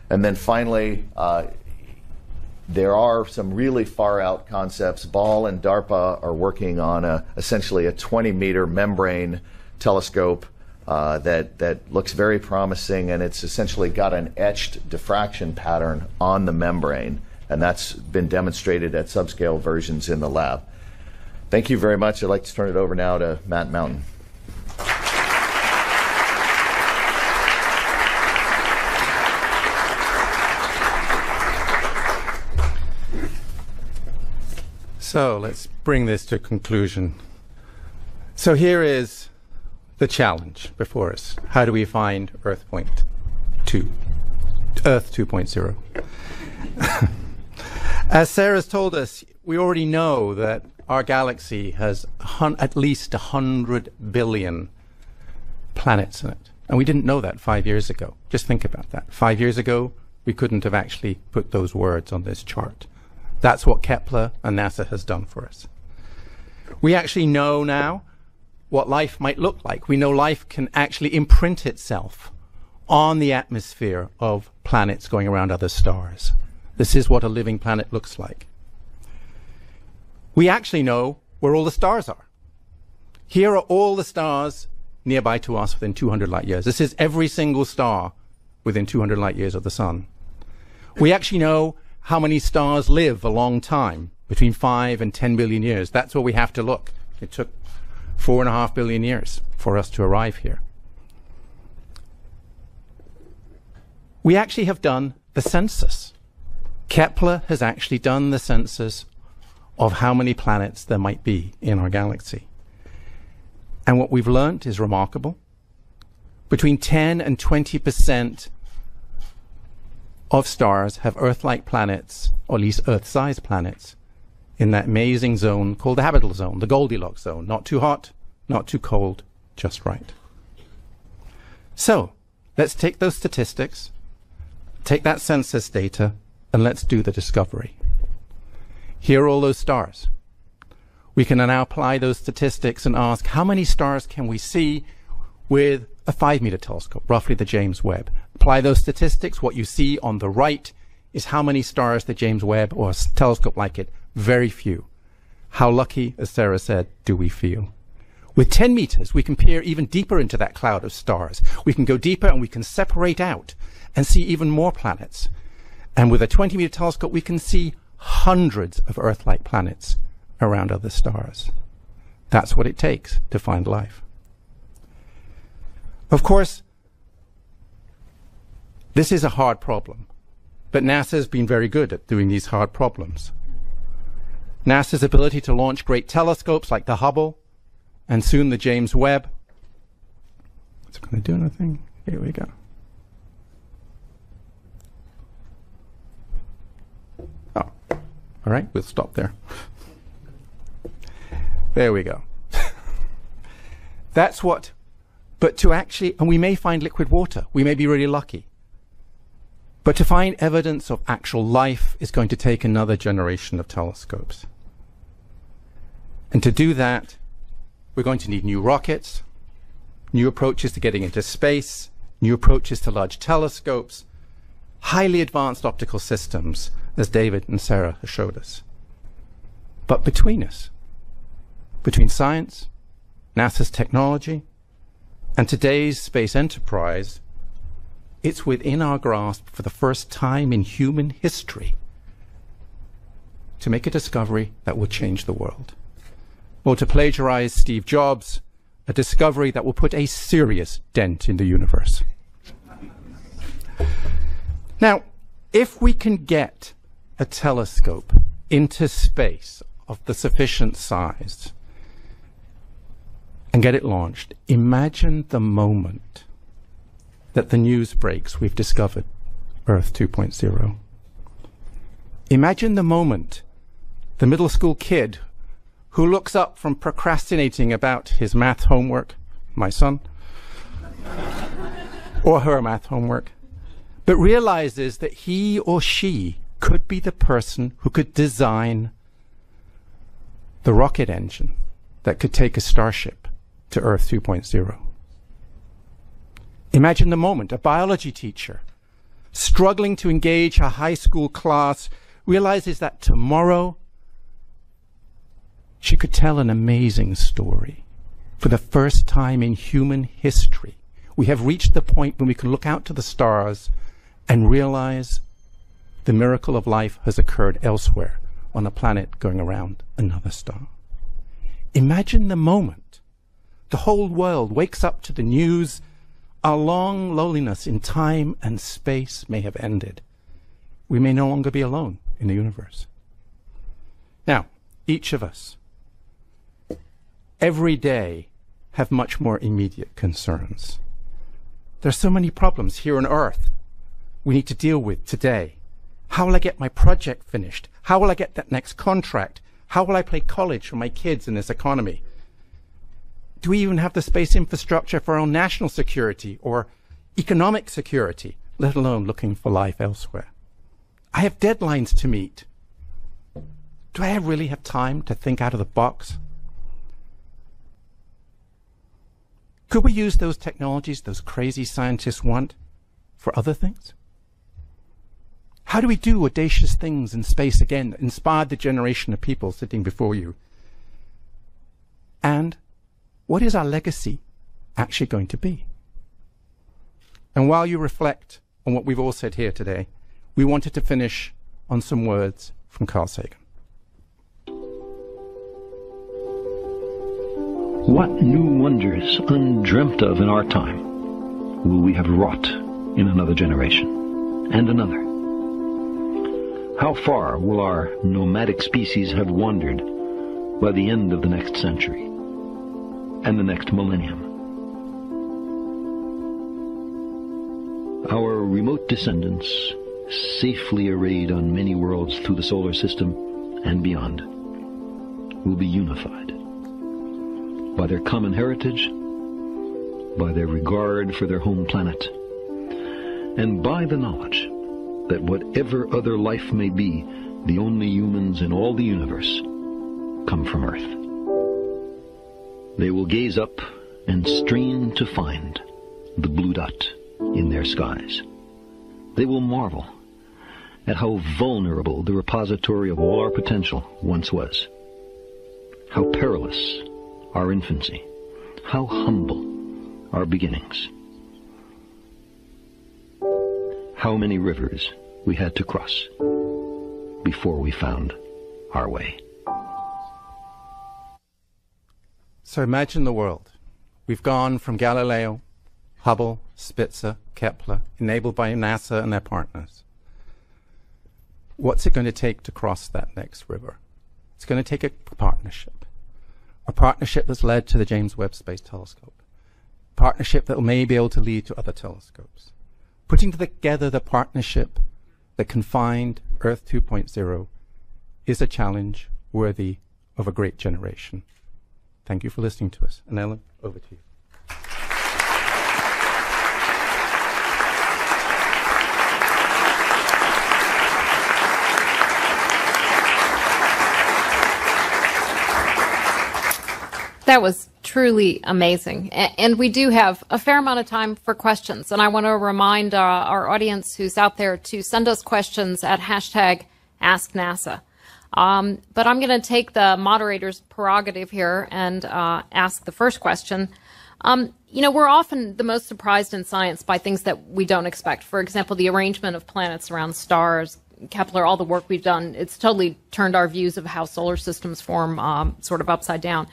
And then finally, there are some really far out concepts. Ball and DARPA are working on essentially a 20-meter membrane telescope that looks very promising, and it's essentially got an etched diffraction pattern on the membrane, and that's been demonstrated at subscale versions in the lab. Thank you very much. I'd like to turn it over now to Matt Mountain. So let's bring this to conclusion. So here is the challenge before us. How do we find Earth 2.0? As Sarah's told us, we already know that our galaxy has at least 100 billion planets in it. And we didn't know that 5 years ago. Just think about that. 5 years ago, we couldn't have actually put those words on this chart. That's what Kepler and NASA has done for us. We actually know now what life might look like. We know life can actually imprint itself on the atmosphere of planets going around other stars. This is what a living planet looks like. We actually know where all the stars are. Here are all the stars nearby to us within 200 light years. This is every single star within 200 light years of the sun. We actually know how many stars live a long time, between 5 and 10 billion years. That's where we have to look. It took 4.5 billion years for us to arrive here. We actually have done the census. Kepler has actually done the census of how many planets there might be in our galaxy. And what we've learned is remarkable. Between 10 and 20% of stars have Earth-like planets, or at least Earth-sized planets, in that amazing zone called the habitable zone, the Goldilocks zone. Not too hot, not too cold, just right. So, let's take those statistics, take that census data, and let's do the discovery. Here are all those stars. We can now apply those statistics and ask, how many stars can we see with a 5-meter telescope, roughly the James Webb? Apply those statistics. What you see on the right is how many stars the James Webb or a telescope like it. Very few. How lucky, as Sarah said, do we feel? With 10 meters, we can peer even deeper into that cloud of stars. We can go deeper and we can separate out and see even more planets. And with a 20-meter telescope, we can see hundreds of Earth-like planets around other stars. That's what it takes to find life. Of course, this is a hard problem, but NASA has been very good at doing these hard problems. NASA's ability to launch great telescopes like the Hubble and soon the James Webb. Is it going to do anything? Here we go. Oh, all right, we'll stop there. There we go. That's what, but to actually, and we may find liquid water. We may be really lucky. But to find evidence of actual life is going to take another generation of telescopes. And to do that, we're going to need new rockets, new approaches to getting into space, new approaches to large telescopes, highly advanced optical systems, as David and Sarah have showed us. But between us, between science, NASA's technology, and today's space enterprise, it's within our grasp for the first time in human history to make a discovery that will change the world. Or to plagiarize Steve Jobs, a discovery that will put a serious dent in the universe. Now, if we can get a telescope into space of the sufficient size and get it launched, imagine the moment that the news breaks we've discovered Earth 2.0. Imagine the moment the middle school kid who looks up from procrastinating about his math homework, my son, or her math homework, but realizes that he or she could be the person who could design the rocket engine that could take a starship to Earth 2.0. Imagine the moment a biology teacher, struggling to engage a high school class, realizes that tomorrow she could tell an amazing story. For the first time in human history, we have reached the point when we can look out to the stars and realize the miracle of life has occurred elsewhere on a planet going around another star. Imagine the moment the whole world wakes up to the news our long loneliness in time and space may have ended. We may no longer be alone in the universe. Now, each of us, every day, have much more immediate concerns. There are so many problems here on Earth we need to deal with today. How will I get my project finished? How will I get that next contract? How will I pay college for my kids in this economy? Do we even have the space infrastructure for our own national security or economic security, let alone looking for life elsewhere? I have deadlines to meet. Do I really have time to think out of the box? Could we use those technologies those crazy scientists want for other things? How do we do audacious things in space again that inspired the generation of people sitting before you? And what is our legacy actually going to be? And while you reflect on what we've all said here today, we wanted to finish on some words from Carl Sagan. What new wonders undreamt of in our time will we have wrought in another generation and another? How far will our nomadic species have wandered by the end of the next century and the next millennium? Our remote descendants, safely arrayed on many worlds through the solar system and beyond, will be unified by their common heritage, by their regard for their home planet, and by the knowledge that whatever other life may be, the only humans in all the universe come from Earth. They will gaze up and strain to find the blue dot in their skies. They will marvel at how vulnerable the repository of all our potential once was, how perilous our infancy, how humble our beginnings, how many rivers we had to cross before we found our way. So imagine the world. We've gone from Galileo, Hubble, Spitzer, Kepler, enabled by NASA and their partners. What's it going to take to cross that next river? It's going to take a partnership that's led to the James Webb Space Telescope, a partnership that may be able to lead to other telescopes. Putting together the partnership that can find Earth 2.0 is a challenge worthy of a great generation. Thank you for listening to us. And Ellen, over to you. That was truly amazing. And we do have a fair amount of time for questions. And I want to remind our audience who's out there to send us questions at #AskNASA. But I'm going to take the moderator's prerogative here and ask the first question. You know, we're often the most surprised in science by things that we don't expect. For example, the arrangement of planets around stars, Kepler, all the work we've done, it's totally turned our views of how solar systems form sort of upside down.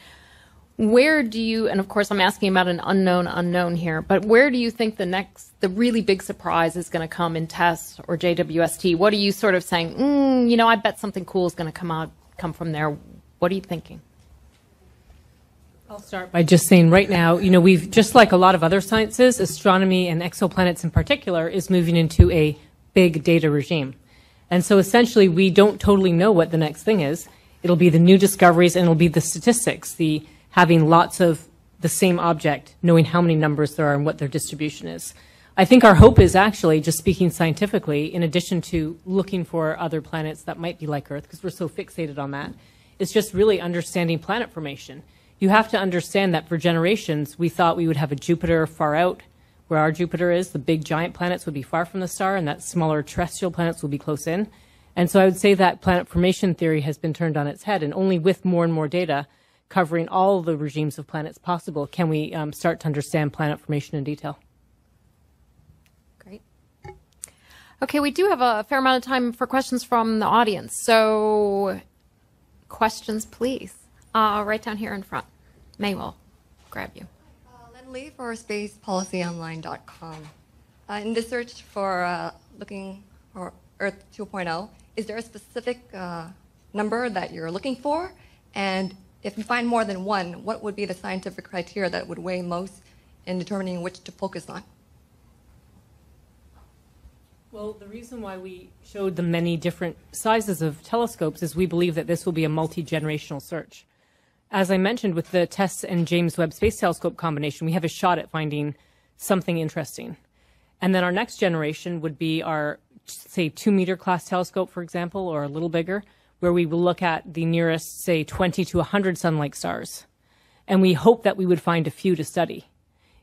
Where do you, and of course I'm asking about an unknown here, but where do you think the really big surprise is going to come in TESS or JWST? What are you sort of saying, you know, I bet something cool is going to come from there. What are you thinking? I'll start by just saying right now, you know, we've, just like a lot of other sciences, astronomy and exoplanets in particular is moving into a big data regime. And so essentially we don't totally know what the next thing is. It'll be the new discoveries and it'll be the statistics, the having lots of the same object, knowing how many numbers there are and what their distribution is. I think our hope is actually, just speaking scientifically, in addition to looking for other planets that might be like Earth, because we're so fixated on that, is just really understanding planet formation. You have to understand that for generations, we thought we would have a Jupiter far out, where our Jupiter is. The big giant planets would be far from the star, and that smaller terrestrial planets will be close in. And so I would say that planet formation theory has been turned on its head, and only with more and more data covering all the regimes of planets possible can we start to understand planet formation in detail. Great. Okay, we do have a fair amount of time for questions from the audience. So questions, please. Right down here in front. May will grab you. Len Lee for spacepolicyonline.com. In the search for looking for Earth 2.0, is there a specific number that you're looking for? And if you find more than one, what would be the scientific criteria that would weigh most in determining which to focus on? Well, the reason why we showed the many different sizes of telescopes is we believe that this will be a multi-generational search. As I mentioned, with the TESS and James Webb Space Telescope combination, we have a shot at finding something interesting. And then our next generation would be our, say, 2-meter class telescope, for example, or a little bigger, where we will look at the nearest, say, 20 to 100 sun-like stars. And we hope that we would find a few to study.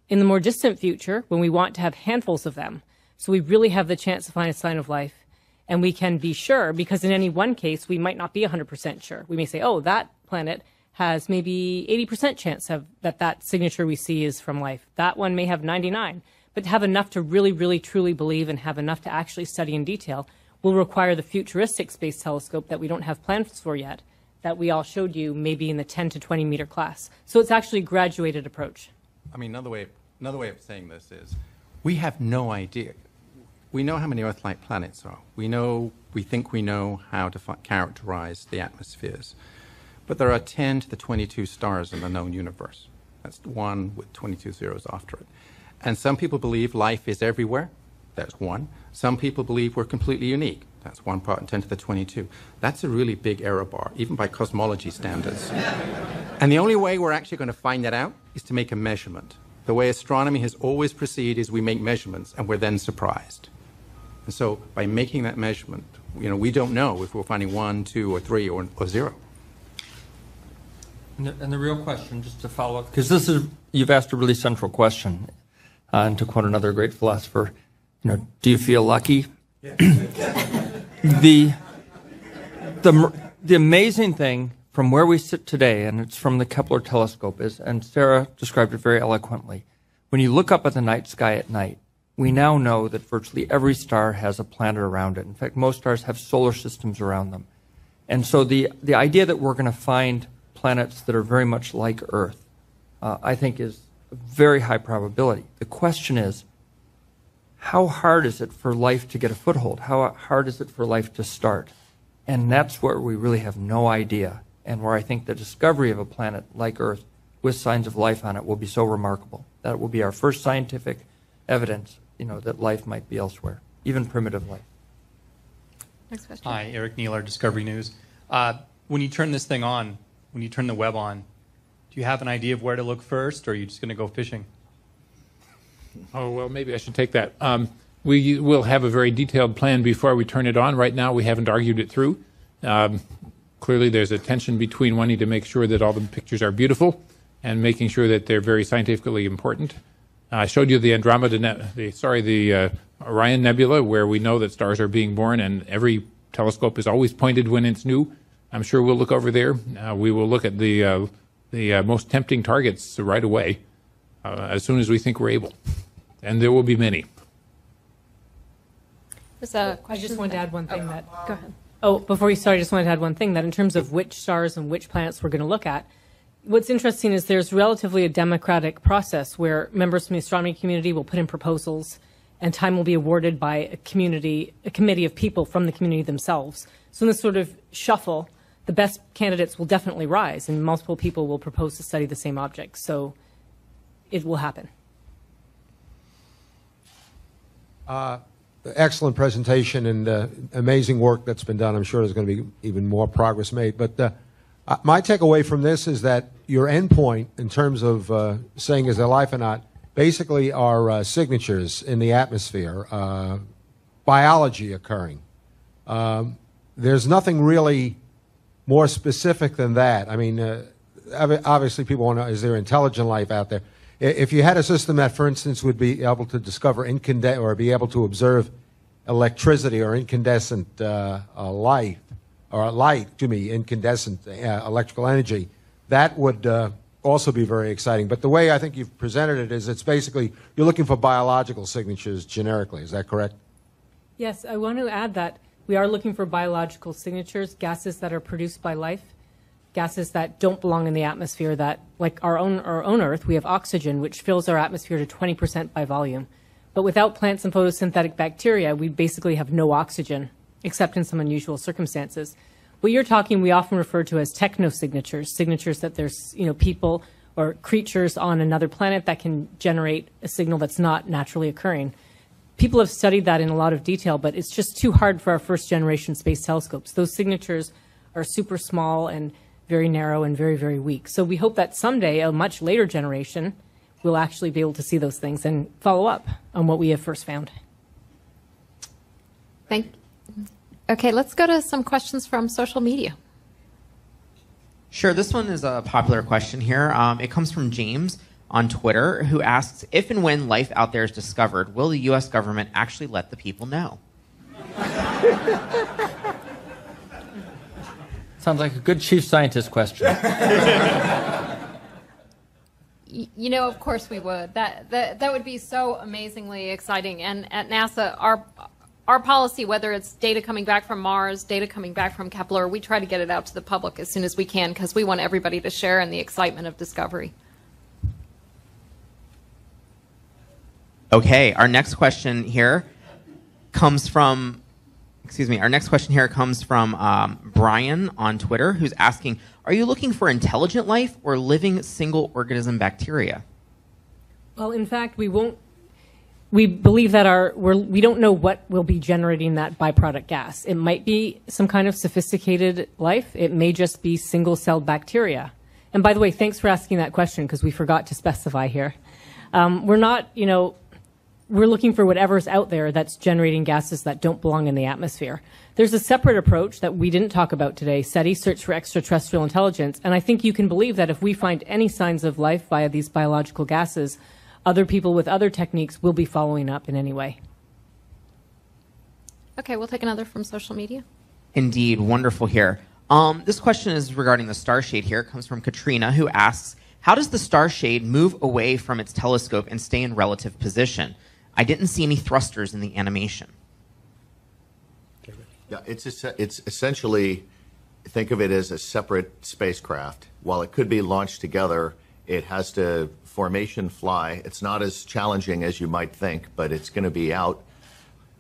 In the more distant future, when we want to have handfuls of them, so we really have the chance to find a sign of life, and we can be sure, because in any one case, we might not be 100% sure. We may say, oh, that planet has maybe 80% chance of that signature we see is from life. That one may have 99. But to have enough to really, really, truly believe and have enough to actually study in detail will require the futuristic space telescope that we don't have plans for yet, that we all showed you maybe in the 10 to 20 meter class. So it's actually a graduated approach. I mean, another way of saying this is, we have no idea. We know how many Earth-like planets are. We think we know how to characterize the atmospheres. But there are 10 to the 22 stars in the known universe. That's one with 22 zeros after it. And some people believe life is everywhere. That's one. Some people believe we're completely unique. That's 1 part in 10 to the 22. That's a really big error bar, even by cosmology standards. And the only way we're actually going to find that out is to make a measurement. The way astronomy has always proceeded is we make measurements and we're then surprised. And so by making that measurement, we don't know if we're finding 1, 2, or 3, or 0. And the real question, just to follow up, because you've asked a really central question, and to quote another great philosopher, do you feel lucky? Yeah. The amazing thing from where we sit today, and it's from the Kepler telescope, is, and Sarah described it very eloquently, when you look up at the night sky at night, we now know that virtually every star has a planet around it. In fact, most stars have solar systems around them. And so the idea that we're going to find planets that are very much like Earth, I think is a very high probability. The question is, how hard is it for life to get a foothold? How hard is it for life to start? And that's where we really have no idea, and where I think the discovery of a planet like Earth with signs of life on it will be so remarkable. That will be our first scientific evidence, that life might be elsewhere, even primitive life. Next question. Hi, Eric Neeler, Discovery News. When you turn this thing on, when you turn the web on, do you have an idea of where to look first, or are you just going to go fishing? Oh, well, maybe I should take that. We will have a very detailed plan before we turn it on. Right now, we haven't argued it through. Clearly, there's a tension between wanting to make sure that all the pictures are beautiful and making sure that they're very scientifically important. I showed you the the Orion Nebula, where we know that stars are being born, and every telescope is always pointed when it's new. I'm sure we'll look over there. We will look at the most tempting targets right away, as soon as we think we're able. And there will be many. There's a question. I just wanted to add one thing Go ahead. Oh, before you start, I just wanted to add one thing, that in terms of which stars and which planets we're going to look at, what's interesting is there's relatively a democratic process where members from the astronomy community will put in proposals, and time will be awarded by a committee of people from the community themselves. So in this sort of shuffle, the best candidates will definitely rise, and multiple people will propose to study the same object. So it will happen. Excellent presentation and amazing work that's been done. I'm sure there's going to be even more progress made. But my takeaway from this is that your endpoint in terms of saying is there life or not basically are signatures in the atmosphere, biology occurring. There's nothing really more specific than that. I mean, obviously people want to know, is there intelligent life out there? If you had a system that, for instance, would be able to discover or be able to observe electricity or incandescent light, incandescent electrical energy, that would also be very exciting. But the way I think you've presented it is it's basically you're looking for biological signatures generically. Is that correct? Yes, I want to add that we are looking for biological signatures, gases that are produced by life, gases that don't belong in the atmosphere, that, like our own Earth, we have oxygen, which fills our atmosphere to 20% by volume. But without plants and photosynthetic bacteria, we basically have no oxygen, except in some unusual circumstances. What you're talking, we often refer to as technosignatures, signatures that there's, people or creatures on another planet that can generate a signal that's not naturally occurring. people have studied that in a lot of detail, but it's just too hard for our first generation space telescopes. Those signatures are super small and very narrow and very, very weak. So we hope that someday, a much later generation, will actually be able to see those things and follow up on what we have first found. Okay, let's go to some questions from social media. Sure, this one is a popular question here. It comes from James on Twitter, who asks, if and when life out there is discovered, will the U.S. government actually let the people know? Sounds like a good chief scientist question. You know, of course we would. That would be so amazingly exciting. And at NASA, our policy, whether it's data coming back from Mars, data coming back from Kepler, we try to get it out to the public as soon as we can because we want everybody to share in the excitement of discovery. Okay, our next question here comes from, Brian on Twitter, who's asking, are you looking for intelligent life or living single organism bacteria? Well, in fact, we believe that we don't know what will be generating that byproduct gas. It might be some kind of sophisticated life. It may just be single-celled bacteria. And by the way, thanks for asking that question because we forgot to specify here. We're looking for whatever's out there that's generating gases that don't belong in the atmosphere. There's a separate approach that we didn't talk about today, SETI, Search for Extraterrestrial Intelligence, and I think you can believe that if we find any signs of life via these biological gases, other people with other techniques will be following up in any way. Okay, we'll take another from social media. Indeed, wonderful here. This question is regarding the star shade here. It comes from Katrina, who asks, how does the star shade move away from its telescope and stay in relative position? I didn't see any thrusters in the animation. Yeah, it's essentially, think of it as a separate spacecraft. While it could be launched together, it has to formation fly. It's not as challenging as you might think, but it's going to be out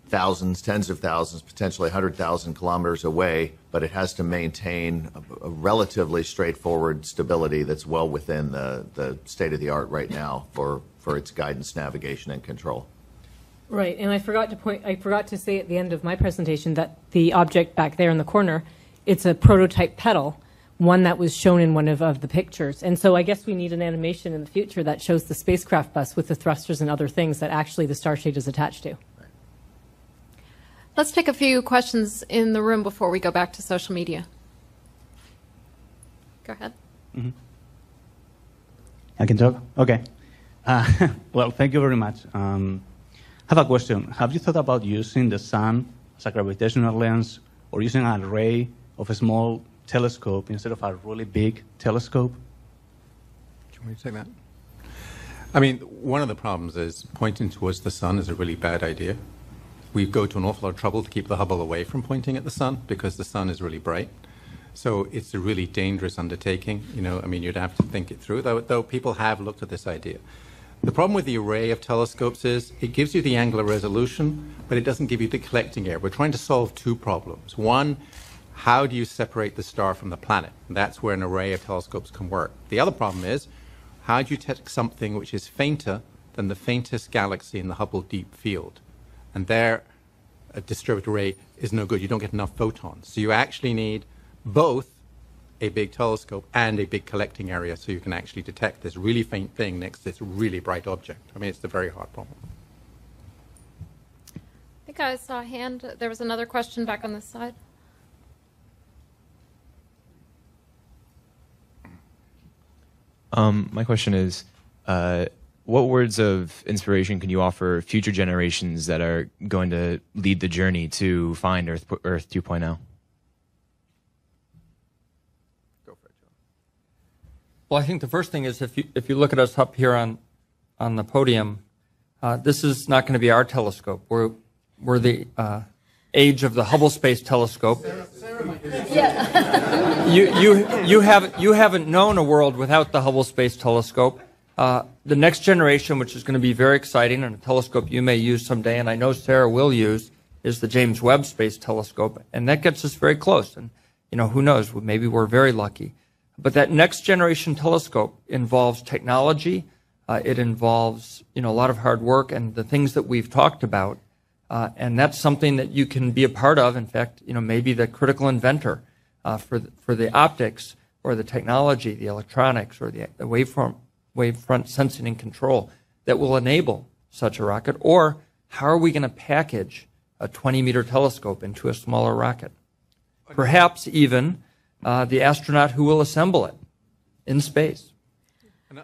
thousands, tens of thousands, potentially 100,000 kilometers away, but it has to maintain a relatively straightforward stability that's well within the state-of-the-art right now for its guidance, navigation, and control. Right, and I forgot to say at the end of my presentation that the object back there in the corner, it's a prototype petal, one that was shown in one of the pictures. And so I guess we need an animation in the future that shows the spacecraft bus with the thrusters and other things that actually the star shade is attached to. Let's take a few questions in the room before we go back to social media. Go ahead. Mm-hmm. I can talk? Okay. Well, thank you very much. I have a question. Have you thought about using the sun as a gravitational lens or using an array of a small telescope instead of a really big telescope? Do you want me to take that? I mean, one of the problems is pointing towards the sun is a really bad idea. We go to an awful lot of trouble to keep the Hubble away from pointing at the sun because the sun is really bright. So it's a really dangerous undertaking. You'd have to think it through, though people have looked at this idea. The problem with the array of telescopes is it gives you the angular resolution, but it doesn't give you the collecting area. We're trying to solve two problems. One, how do you separate the star from the planet? That's where an array of telescopes can work. The other problem is, how do you detect something which is fainter than the faintest galaxy in the Hubble Deep Field? And there, a distributed array is no good. You don't get enough photons. So you actually need both a big telescope and a big collecting area so you can actually detect this really faint thing next to this really bright object. I mean, it's a very hard problem. I think I saw a hand. There was another question back on this side. My question is, what words of inspiration can you offer future generations that are going to lead the journey to find Earth 2.0? Well, I think the first thing is if you look at us up here on the podium, this is not going to be our telescope. We're the age of the Hubble Space Telescope. You haven't known a world without the Hubble Space Telescope. The next generation, which is going to be very exciting, and a telescope you may use someday, and I know Sarah will use, is the James Webb Space Telescope, and that gets us very close. And who knows? Maybe we're very lucky. But that next generation telescope involves technology. It involves, a lot of hard work, and the things that we've talked about And that's something that you can be a part of. In fact, maybe the critical inventor for the optics or the technology, the electronics, or the wavefront sensing and control that will enable such a rocket. Or how are we going to package a 20-meter telescope into a smaller rocket? Perhaps even the astronaut who will assemble it in space.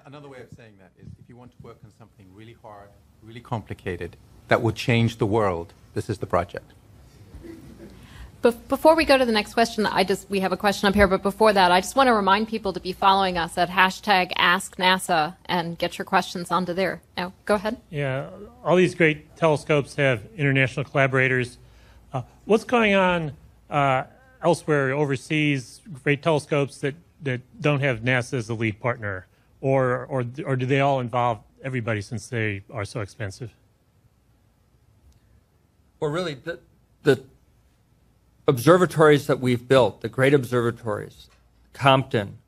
Another way of saying that is if you want to work on something really hard, really complicated, that will change the world, this is the project. Before we go to the next question, we have a question up here, but before that, I just want to remind people to be following us at #AskNASA and get your questions onto there. Now, go ahead. Yeah, all these great telescopes have international collaborators. What's going on elsewhere, overseas, great telescopes that don't have NASA as the lead partner? Or do they all involve everybody since they are so expensive? Well, really, the observatories that we've built, the great observatories, Compton,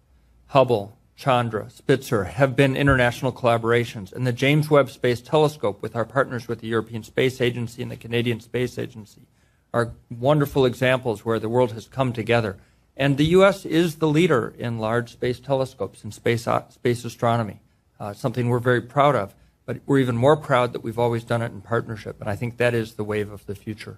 Hubble, Chandra, Spitzer, have been international collaborations. And the James Webb Space Telescope, with our partners with the European Space Agency and the Canadian Space Agency, are wonderful examples where the world has come together. And the U.S. is the leader in large space telescopes and space astronomy, something we're very proud of. But we're even more proud that we've always done it in partnership. And I think that is the wave of the future.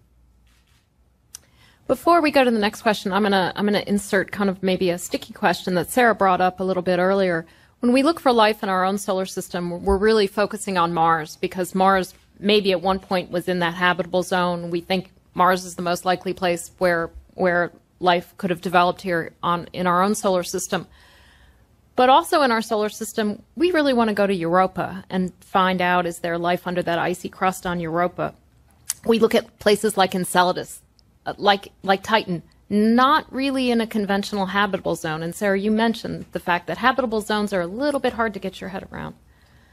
Before we go to the next question, I'm gonna insert kind of maybe a sticky question that Sarah brought up a little bit earlier. When we look for life in our own solar system, we're really focusing on Mars because Mars maybe at one point was in that habitable zone. We think Mars is the most likely place where life could have developed here in our own solar system. But also in our solar system, we really want to go to Europa and find out, is there life under that icy crust on Europa? We look at places like Enceladus, like Titan, not really in a conventional habitable zone. And Sarah, you mentioned the fact that habitable zones are a little bit hard to get your head around.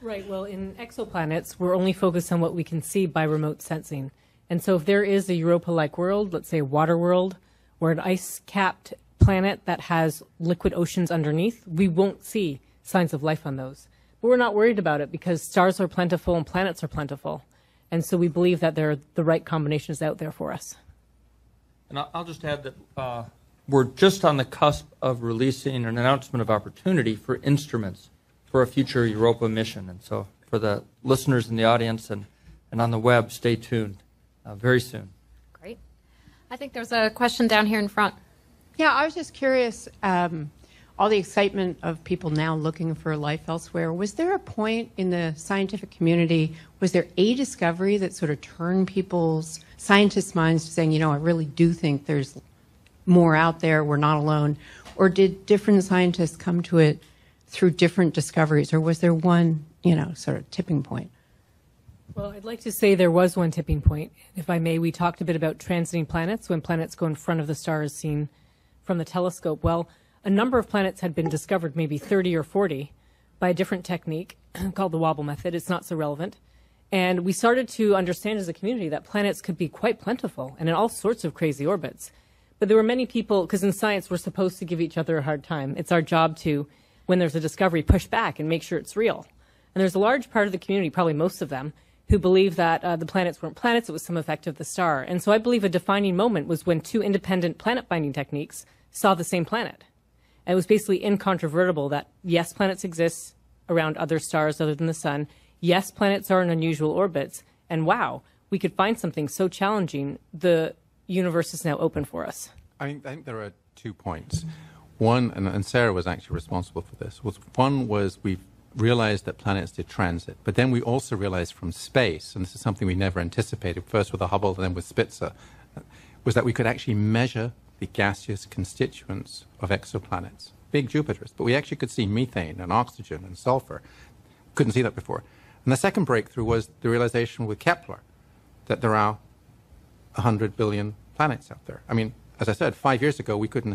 Right. Well, in exoplanets, we're only focused on what we can see by remote sensing. And so if there is a Europa-like world, let's say a water world, or an ice-capped planet that has liquid oceans underneath, we won't see signs of life on those. But we're not worried about it because stars are plentiful and planets are plentiful. And so we believe that there are the right combinations out there for us. And I'll just add that we're just on the cusp of releasing an announcement of opportunity for instruments for a future Europa mission. And so for the listeners in the audience and on the web, stay tuned very soon. Great. I think there's a question down here in front. Yeah, I was just curious, all the excitement of people now looking for life elsewhere, was there a point in the scientific community, was there a discovery that sort of turned people's scientists' minds to saying, I really do think there's more out there, we're not alone? Or did different scientists come to it through different discoveries? Or was there one, sort of tipping point? Well, I'd like to say there was one tipping point. If I may, we talked a bit about transiting planets, when planets go in front of the stars seen from the telescope. Well, a number of planets had been discovered, maybe 30 or 40, by a different technique called the wobble method. It's not so relevant. And we started to understand as a community that planets could be quite plentiful and in all sorts of crazy orbits. But there were many people, because in science we're supposed to give each other a hard time. It's our job to, when there's a discovery, push back and make sure it's real. And there's a large part of the community, probably most of them, who believe that the planets weren't planets, it was some effect of the star. And so I believe a defining moment was when two independent planet-binding techniques saw the same planet. And it was basically incontrovertible that, yes, planets exist around other stars other than the sun. Yes, planets are in unusual orbits. And wow, we could find something so challenging, the universe is now open for us. I think there are 2 points. One, and Sarah was actually responsible for this, one was we realized that planets did transit, but then we also realized from space, and this is something we never anticipated, first with the Hubble and then with Spitzer, was that we could actually measure the gaseous constituents of exoplanets, big Jupiters, but we actually could see methane and oxygen and sulfur. Couldn't see that before. And the second breakthrough was the realization with Kepler that there are 100 billion planets out there. I mean, as I said, 5 years ago, we couldn't